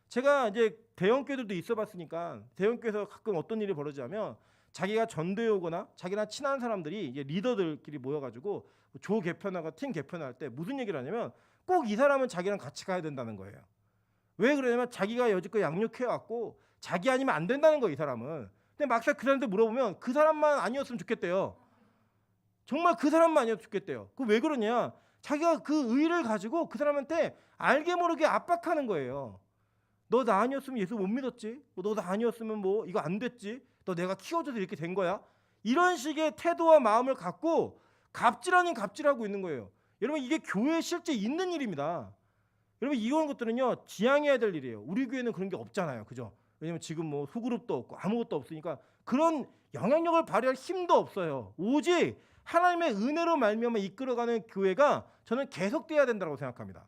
제가 이제 대형교회들도 있어봤으니까 대형교회에서 가끔 어떤 일이 벌어지냐면 자기가 전도에 오거나 자기랑 친한 사람들이 이제 리더들끼리 모여가지고 조 개편하고 팀 개편할 때 무슨 얘기를 하냐면 꼭 이 사람은 자기랑 같이 가야 된다는 거예요. 왜 그러냐면 자기가 여지껏 양육해왔고 자기 아니면 안 된다는 거예요. 이 사람은. 근데 막상 그 사람한테 물어보면 그 사람만 아니었으면 좋겠대요. 정말 그 사람만 아니었으면 좋겠대요. 그 왜 그러냐? 자기가 그 의를 가지고 그 사람한테 알게 모르게 압박하는 거예요. 너 나 아니었으면 예수 못 믿었지? 너 나 아니었으면 뭐 이거 안 됐지? 너 내가 키워줘서 이렇게 된 거야? 이런 식의 태도와 마음을 갖고 갑질 아닌 갑질하고 있는 거예요. 여러분 이게 교회에 실제 있는 일입니다. 여러분 이런 것들은요 지양해야 될 일이에요. 우리 교회는 그런 게 없잖아요. 그죠? 왜냐면 지금 뭐 소그룹도 없고 아무것도 없으니까 그런 영향력을 발휘할 힘도 없어요. 오직 하나님의 은혜로 말미암아 이끌어가는 교회가 저는 계속돼야 된다고 생각합니다.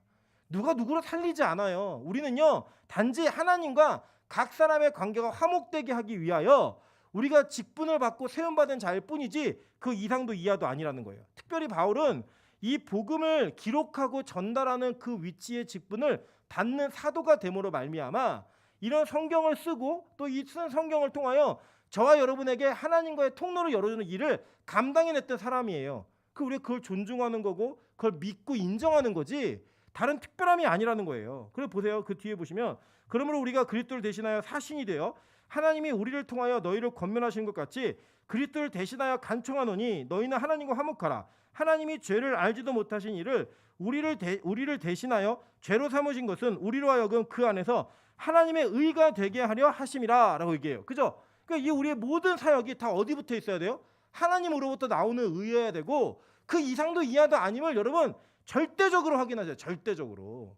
누가 누구를 살리지 않아요. 우리는요 단지 하나님과 각 사람의 관계가 화목되게 하기 위하여 우리가 직분을 받고 세움받은 자일 뿐이지 그 이상도 이하도 아니라는 거예요. 특별히 바울은 이 복음을 기록하고 전달하는 그 위치의 직분을 받는 사도가 됨으로 말미암아 이런 성경을 쓰고 또 이 쓴 성경을 통하여 저와 여러분에게 하나님과의 통로를 열어주는 일을 감당해냈던 사람이에요. 우리가 그걸 존중하는 거고 그걸 믿고 인정하는 거지 다른 특별함이 아니라는 거예요. 그래 보세요. 그 뒤에 보시면 그러므로 우리가 그리스도를 대신하여 사신이 되어 하나님이 우리를 통하여 너희를 권면하신 것 같이 그리스도를 대신하여 간청하노니 너희는 하나님과 화목하라. 하나님이 죄를 알지도 못하신 이를 우리를 대신하여 죄로 삼으신 것은 우리로 하여금 그 안에서 하나님의 의가 되게 하려 하심이라라고 얘기해요. 그죠? 그러니까 이 우리의 모든 사역이 다 어디 붙어 있어야 돼요? 하나님으로부터 나오는 의여야 되고 그 이상도 이하도 아님을 여러분 절대적으로 확인하세요. 절대적으로.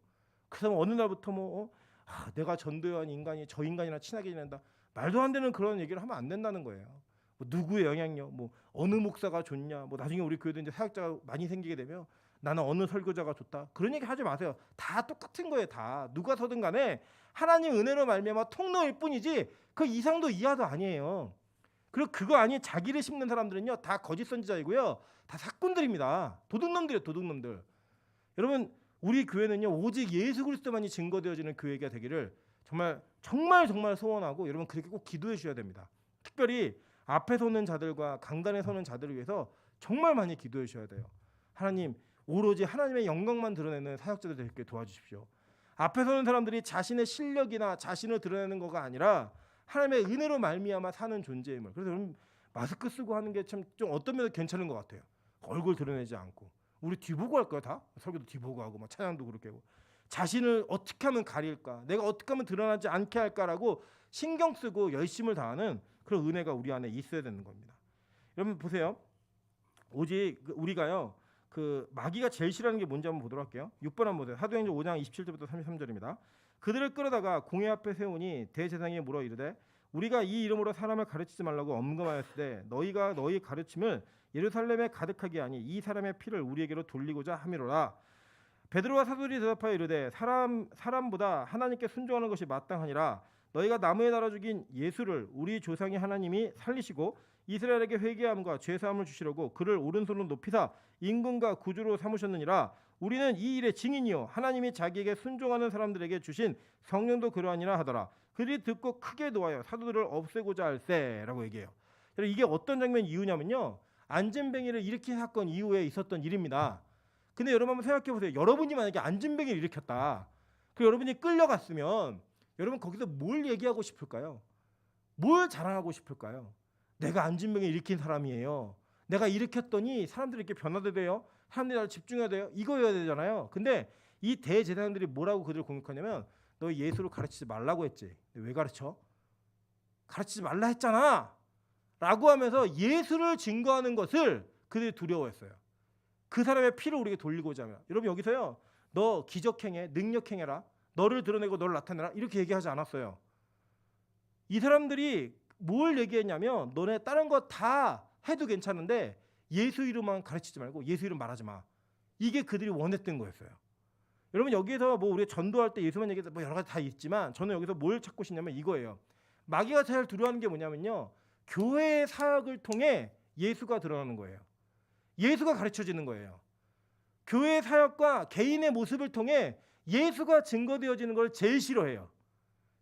그래서 어느 날부터 내가 전도한 인간이 저 인간이랑 친하게 지낸다. 말도 안 되는 그런 얘기를 하면 안 된다는 거예요. 뭐 누구의 영향력, 뭐 어느 목사가 좋냐, 뭐 나중에 우리 교회도 이제 사역자가 많이 생기게 되면 나는 어느 설교자가 좋다. 그런 얘기 하지 마세요. 다 똑같은 거예요. 다 누가 서든 간에 하나님 은혜로 말미암아 통로일 뿐이지 그 이상도 이하도 아니에요. 그리고 그거 아닌 자기를 심는 사람들은요 다 거짓 선지자이고요, 다 사꾼들입니다. 도둑놈들이에요, 도둑놈들. 여러분 우리 교회는요 오직 예수 그리스도만이 증거되어지는 교회가 되기를 정말 소원하고 여러분 그렇게 꼭 기도해 주셔야 됩니다. 특별히 앞에 서는 자들과 강단에 서는 자들을 위해서 정말 많이 기도해 주셔야 돼요. 하나님 오로지 하나님의 영광만 드러내는 사역자들 되게 도와주십시오. 앞에 서는 사람들이 자신의 실력이나 자신을 드러내는 거가 아니라 하나님의 은혜로 말미암아 사는 존재임을. 그래서 여러분 마스크 쓰고 하는 게 참 좀 어떤 면에서 괜찮은 것 같아요. 얼굴 드러내지 않고 우리 뒤보고 할 거야 다 설교도 뒤보고 하고 막 찬양도 그렇게 하고 자신을 어떻게 하면 가릴까 내가 어떻게 하면 드러나지 않게 할까라고 신경 쓰고 열심을 다하는 그런 은혜가 우리 안에 있어야 되는 겁니다. 여러분 보세요. 오직 우리가요 그 마귀가 제일 싫어하는 게 뭔지 한번 보도록 할게요. 6번 한번 보세요. 사도행전 5장 27절부터 33절입니다. 그들을 끌어다가 공회 앞에 세우니 대제사장이 물어 이르되 우리가 이 이름으로 사람을 가르치지 말라고 엄금하였을 때 너희가 너희 가르침을 예루살렘에 가득하게 하니 이 사람의 피를 우리에게로 돌리고자 함이로라. 베드로와 사도들이 대답하여 이르되 사람보다 하나님께 순종하는 것이 마땅하니라. 너희가 나무에 달아 죽인 예수를 우리 조상의 하나님이 살리시고 이스라엘에게 회개함과 죄사함을 주시려고 그를 오른손으로 높이사 임금과 구주로 삼으셨느니라. 우리는 이 일의 증인이요 하나님이 자기에게 순종하는 사람들에게 주신 성령도 그러하니라 하더라. 그들이 듣고 크게 노하여 사도들을 없애고자 할세라고 얘기해요. 이게 어떤 장면 이유냐면요 안진뱅이를 일으킨 사건 이후에 있었던 일입니다. 근데 여러분 한번 생각해 보세요. 여러분이 만약에 안진뱅이를 일으켰다. 그 여러분이 끌려갔으면 여러분 거기서 뭘 얘기하고 싶을까요? 뭘 자랑하고 싶을까요? 내가 안진뱅이 일으킨 사람이에요. 내가 일으켰더니 사람들이 이렇게 변화되대요. 사람들이 나를 집중해야 돼요. 이거여야 되잖아요. 근데 이 대제사장들이 뭐라고 그들을 공격하냐면 너 예수를 가르치지 말라고 했지. 왜 가르쳐? 가르치지 말라 했잖아. 라고 하면서 예수를 증거하는 것을 그들이 두려워했어요. 그 사람의 피를 우리에게 돌리고자 하면. 여러분 여기서요. 너 기적행해, 능력행해라. 너를 드러내고 너를 나타내라. 이렇게 얘기하지 않았어요. 이 사람들이 뭘 얘기했냐면 너네 다른 거 다 해도 괜찮은데 예수 이름만 가르치지 말고 예수 이름 말하지 마. 이게 그들이 원했던 거였어요. 여러분 여기에서 뭐 우리가 전도할 때 예수만 얘기해서 뭐 여러 가지 다 있지만 저는 여기서 뭘 찾고 싶냐면 이거예요. 마귀가 제일 두려워하는 게 뭐냐면요. 교회의 사역을 통해 예수가 드러나는 거예요. 예수가 가르쳐지는 거예요. 교회의 사역과 개인의 모습을 통해 예수가 증거되어지는 걸 제일 싫어해요.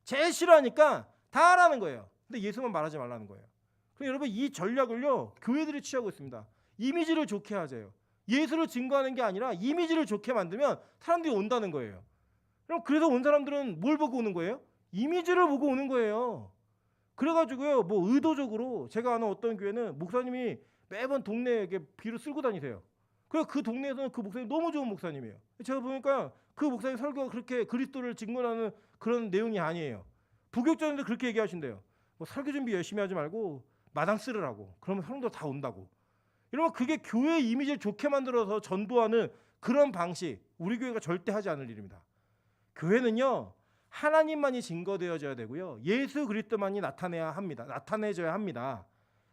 제일 싫어하니까 다 하라는 거예요. 근데 예수만 말하지 말라는 거예요. 그럼 여러분 이 전략을요 교회들이 취하고 있습니다. 이미지를 좋게 하세요. 예수를 증거하는 게 아니라 이미지를 좋게 만들면 사람들이 온다는 거예요. 그럼 그래서 온 사람들은 뭘 보고 오는 거예요? 이미지를 보고 오는 거예요. 그래가지고요 뭐 의도적으로 제가 아는 어떤 교회는 목사님이 매번 동네에 비를 쓸고 다니세요. 그래서 그 동네에서는 그 목사님 너무 좋은 목사님이에요. 제가 보니까 그 목사님 설교가 그렇게 그리스도를 증거하는 그런 내용이 아니에요. 부교육자들도 그렇게 얘기하신대요. 뭐 설교 준비 열심히 하지 말고 마당 쓸으라고. 그러면 사람들 다 온다고. 이러면 그게 교회 이미지를 좋게 만들어서 전도하는 그런 방식 우리 교회가 절대 하지 않을 일입니다. 교회는요 하나님만이 증거되어져야 되고요 예수 그리스도만이 나타내야 합니다. 나타내져야 합니다.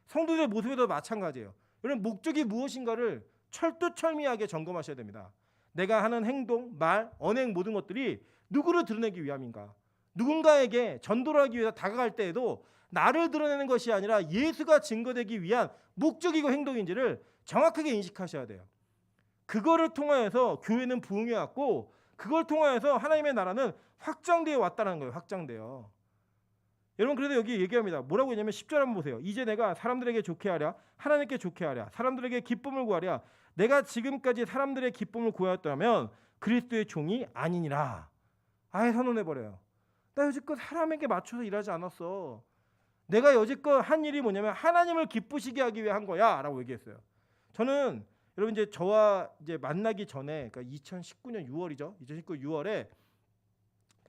성도들의 모습에도 마찬가지예요. 여러분 목적이 무엇인가를 철두철미하게 점검하셔야 됩니다. 내가 하는 행동, 말, 언행 모든 것들이 누구를 드러내기 위함인가? 누군가에게 전도를 하기 위해서 다가갈 때에도 나를 드러내는 것이 아니라 예수가 증거되기 위한 목적이고 행동인지를 정확하게 인식하셔야 돼요. 그거를 통하여서 교회는 부흥해 왔고 그걸 통하여서 하나님의 나라는 확장되어 왔다는 거예요. 확장되어. 여러분 그래도 여기 얘기합니다. 뭐라고 했냐면 10절 한번 보세요. 이제 내가 사람들에게 좋게 하랴 하나님께 좋게 하랴 사람들에게 기쁨을 구하랴 내가 지금까지 사람들의 기쁨을 구하였다면 그리스도의 종이 아니니라. 아예 선언해버려요. 나 여지껏 사람에게 맞춰서 일하지 않았어. 내가 여지껏 한 일이 뭐냐면 하나님을 기쁘시게 하기 위해 한 거야 라고 얘기했어요. 저는 여러분 이제 저와 이제 만나기 전에 그러니까 2019년 6월이죠. 2019년 6월에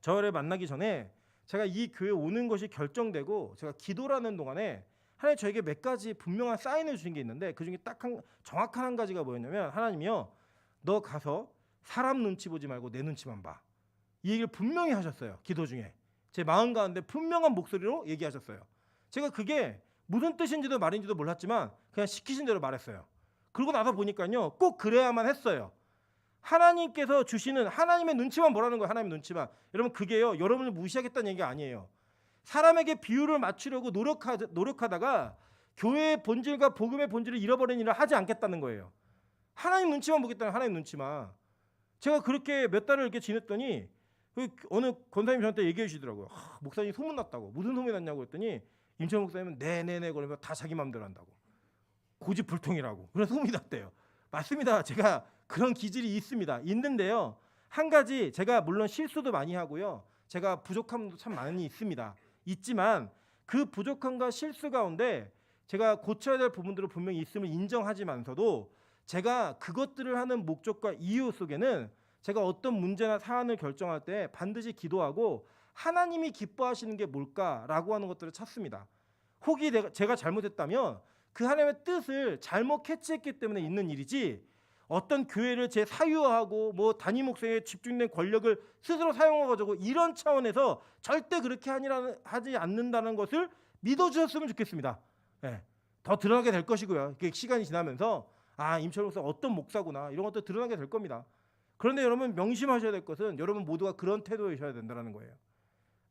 저를 만나기 전에 제가 이 교회 오는 것이 결정되고 제가 기도라는 동안에 하나님 저에게 몇 가지 분명한 사인을 주신 게 있는데 그중에 딱 정확한 한 가지가 뭐였냐면 하나님이요 너 가서 사람 눈치 보지 말고 내 눈치만 봐. 이 얘기를 분명히 하셨어요. 기도 중에 제 마음 가운데 분명한 목소리로 얘기하셨어요. 제가 그게 무슨 뜻인지도 말인지도 몰랐지만 그냥 시키신 대로 말했어요. 그러고 나서 보니까요 꼭 그래야만 했어요. 하나님께서 주시는 하나님의 눈치만 보라는 거예요. 하나님의 눈치만. 여러분 그게요 여러분을 무시하겠다는 얘기가 아니에요. 사람에게 비율을 맞추려고 노력하다가 교회의 본질과 복음의 본질을 잃어버리는 일을 하지 않겠다는 거예요. 하나님 눈치만 보겠다는 하나님 눈치만. 제가 그렇게 몇 달을 이렇게 지냈더니 그 어느 권사님 저한테 얘기해 주시더라고요. 목사님 소문났다고. 무슨 소문이 났냐고 그랬더니 임철 목사님은 네네네 그러면서 다 자기 마음대로 한다고. 고집불통이라고. 그런 소문이 났대요. 맞습니다. 제가 그런 기질이 있습니다. 있는데요. 한 가지 제가 물론 실수도 많이 하고요. 제가 부족함도 참 많이 있습니다. 있지만 그 부족함과 실수 가운데 제가 고쳐야 될 부분들은 분명히 있음을 인정하지만서도 제가 그것들을 하는 목적과 이유 속에는 제가 어떤 문제나 사안을 결정할 때 반드시 기도하고 하나님이 기뻐하시는 게 뭘까라고 하는 것들을 찾습니다. 혹이 제가 잘못했다면 그 하나님의 뜻을 잘못 캐치했기 때문에 있는 일이지 어떤 교회를 제 사유화하고 뭐 단임 목사에 집중된 권력을 스스로 사용해가지고 이런 차원에서 절대 그렇게 하지 않는다는 것을 믿어주셨으면 좋겠습니다. 예, 더 드러나게 될 것이고요. 시간이 지나면서 임철 목사 어떤 목사구나 이런 것도 드러나게 될 겁니다. 그런데 여러분 명심하셔야 될 것은 여러분 모두가 그런 태도이셔야 된다는 거예요.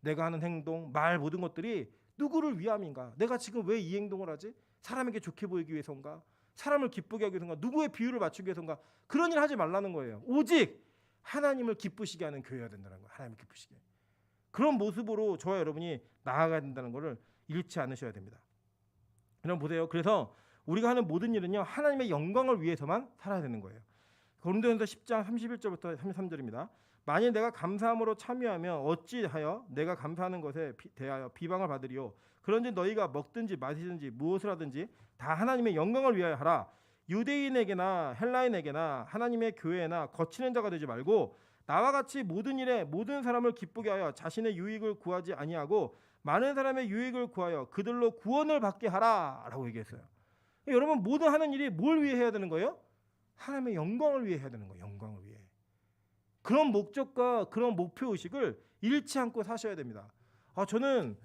내가 하는 행동, 말 모든 것들이 누구를 위함인가? 내가 지금 왜 이 행동을 하지? 사람에게 좋게 보이기 위해서인가? 사람을 기쁘게 하기 위해서인가? 누구의 비유를 맞추기 위해서인가? 그런 일 하지 말라는 거예요. 오직 하나님을 기쁘시게 하는 교회가 된다는 거예요. 하나님을 기쁘시게. 그런 모습으로 저와 여러분이 나아가야 된다는 것을 잃지 않으셔야 됩니다. 여러분 보세요. 그래서 우리가 하는 모든 일은요. 하나님의 영광을 위해서만 살아야 되는 거예요. 고린도전서 10장 31절부터 33절입니다. 만일 내가 감사함으로 참여하면 어찌하여 내가 감사하는 것에 대하여 비방을 받으리요. 그런즉 너희가 먹든지 마시든지 무엇을 하든지 다 하나님의 영광을 위하여 하라. 유대인에게나 헬라인에게나 하나님의 교회나 거치는 자가 되지 말고 나와 같이 모든 일에 모든 사람을 기쁘게 하여 자신의 유익을 구하지 아니하고 많은 사람의 유익을 구하여 그들로 구원을 받게 하라라고 얘기했어요. 여러분 모든 하는 일이 뭘 위해 해야 되는 거예요? 하나님의 영광을 위해 해야 되는 거예요. 영광을 위해. 그런 목적과 그런 목표 의식을 잃지 않고 사셔야 됩니다. 저는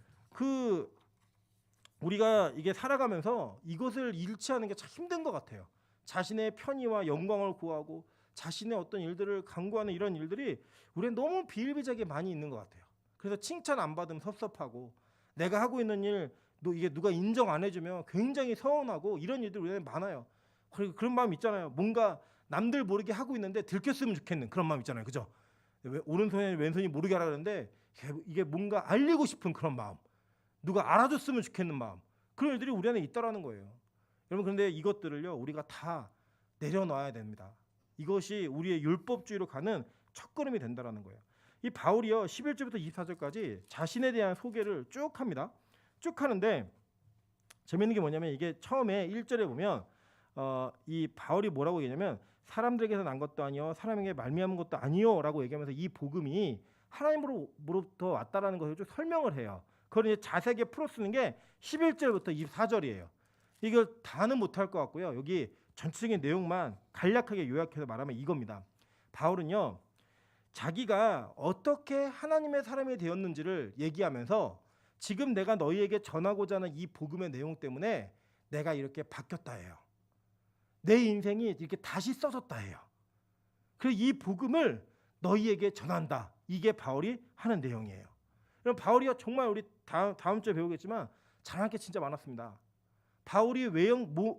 우리가 이게 살아가면서 이것을 잃지 않는 게 참 힘든 것 같아요. 자신의 편의와 영광을 구하고 자신의 어떤 일들을 강구하는 이런 일들이 우리는 너무 비일비재하게 많이 있는 것 같아요. 그래서 칭찬 안 받으면 섭섭하고 내가 하고 있는 일 이게 누가 인정 안 해주면 굉장히 서운하고 이런 일들이 우리는 많아요. 그리고 그런 마음 있잖아요. 뭔가 남들 모르게 하고 있는데 들켰으면 좋겠는 그런 마음 있잖아요. 그죠? 오른손이 왼손이 모르게 하라 그러는데 이게 뭔가 알리고 싶은 그런 마음. 누가 알아줬으면 좋겠는 마음. 그런 일들이 우리 안에 있다라는 거예요. 여러분 그런데 이것들을요. 우리가 다 내려놔야 됩니다. 이것이 우리의 율법주의로 가는 첫걸음이 된다라는 거예요. 이 바울이요. 11절부터 24절까지 자신에 대한 소개를 쭉 합니다. 쭉 하는데 재밌는 게 뭐냐면 이게 처음에 1절에 보면 이 바울이 뭐라고 얘기하냐면 사람들에게서 난 것도 아니요 사람에게 말미암은 것도 아니요라고 얘기하면서 이 복음이 하나님으로부터 왔다라는 것을 좀 설명을 해요. 그걸 이제 자세하게 풀어 쓰는 게 11절부터 24절이에요. 이걸 다는 못할 것 같고요. 여기 전체적인 내용만 간략하게 요약해서 말하면 이겁니다. 바울은요. 자기가 어떻게 하나님의 사람이 되었는지를 얘기하면서 지금 내가 너희에게 전하고자 하는 이 복음의 내용 때문에 내가 이렇게 바뀌었다 해요. 내 인생이 이렇게 다시 써졌다 해요. 그래서 이 복음을 너희에게 전한다. 이게 바울이 하는 내용이에요. 그럼 바울이 정말 우리 다음 주에 배우겠지만 잘할 게 진짜 많았습니다. 바울이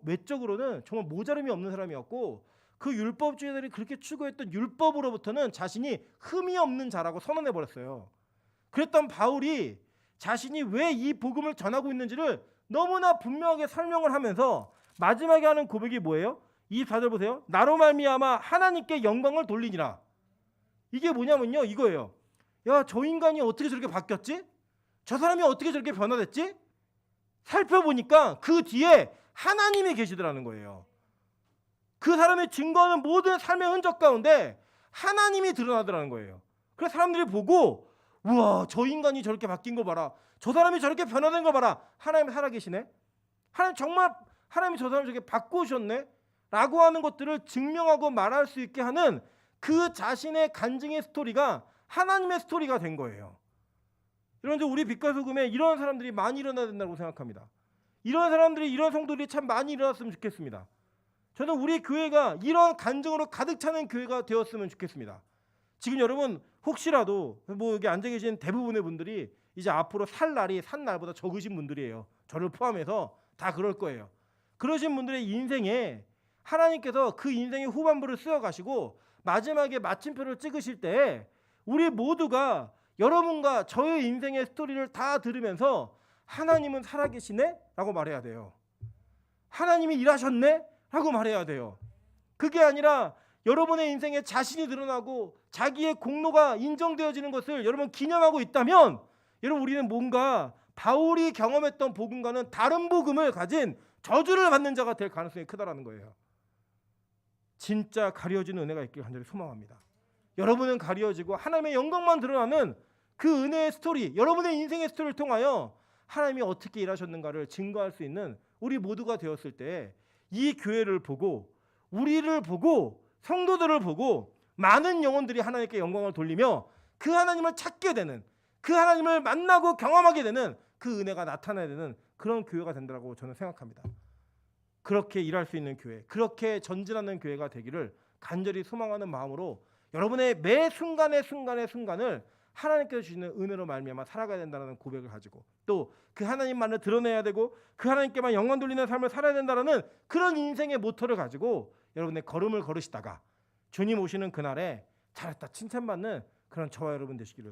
외적으로는 정말 모자름이 없는 사람이었고 그 율법주의자들이 그렇게 추구했던 율법으로부터는 자신이 흠이 없는 자라고 선언해 버렸어요. 그랬던 바울이 자신이 왜 이 복음을 전하고 있는지를 너무나 분명하게 설명을 하면서 마지막에 하는 고백이 뭐예요? 24절 보세요. 나로 말미암아 하나님께 영광을 돌리니라. 이게 뭐냐면요. 이거예요. 야, 저 인간이 어떻게 저렇게 바뀌었지? 저 사람이 어떻게 저렇게 변화됐지? 살펴보니까 그 뒤에 하나님이 계시더라는 거예요. 그 사람의 증거하는 모든 삶의 흔적 가운데 하나님이 드러나더라는 거예요. 그래서 사람들이 보고 우와 저 인간이 저렇게 바뀐 거 봐라. 저 사람이 저렇게 변화된 거 봐라. 하나님이 살아계시네. 하나님이 저 사람을 저렇게 바꾸셨네. 라고 하는 것들을 증명하고 말할 수 있게 하는 그 자신의 간증의 스토리가 하나님의 스토리가 된 거예요. 여러분들 우리 빛과 소금에 이런 사람들이 많이 일어나야 된다고 생각합니다. 이런 사람들이 이런 성도들이 참 많이 일어났으면 좋겠습니다. 저는 우리 교회가 이런 간증으로 가득 차는 교회가 되었으면 좋겠습니다. 지금 여러분 혹시라도 여기 앉아 계신 대부분의 분들이 이제 앞으로 산 날보다 적으신 분들이에요. 저를 포함해서 다 그럴 거예요. 그러신 분들의 인생에 하나님께서 그 인생의 후반부를 쓰여 가시고 마지막에 마침표를 찍으실 때 우리 모두가 여러분과 저의 인생의 스토리를 다 들으면서 하나님은 살아계시네? 라고 말해야 돼요. 하나님이 일하셨네? 라고 말해야 돼요. 그게 아니라 여러분의 인생에 자신이 드러나고 자기의 공로가 인정되어지는 것을 여러분 기념하고 있다면 여러분 우리는 뭔가 바울이 경험했던 복음과는 다른 복음을 가진 저주를 받는 자가 될 가능성이 크다라는 거예요. 진짜 가려지는 은혜가 있길 간절히 소망합니다. 여러분은 가려지고 하나님의 영광만 드러나는 그 은혜의 스토리, 여러분의 인생의 스토리를 통하여 하나님이 어떻게 일하셨는가를 증거할 수 있는 우리 모두가 되었을 때 이 교회를 보고 우리를 보고 성도들을 보고 많은 영혼들이 하나님께 영광을 돌리며 그 하나님을 찾게 되는, 그 하나님을 만나고 경험하게 되는 그 은혜가 나타나야 되는 그런 교회가 된다고 저는 생각합니다. 그렇게 일할 수 있는 교회, 그렇게 전진하는 교회가 되기를 간절히 소망하는 마음으로 여러분의 매 순간의 순간을 하나님께서 주시는 은혜로 말미암아 살아가야 된다는 고백을 가지고 또 그 하나님만을 드러내야 되고 그 하나님께만 영광 돌리는 삶을 살아야 된다는 그런 인생의 모토를 가지고 여러분의 걸음을 걸으시다가 주님 오시는 그날에 잘했다 칭찬받는 그런 저와 여러분 되시기를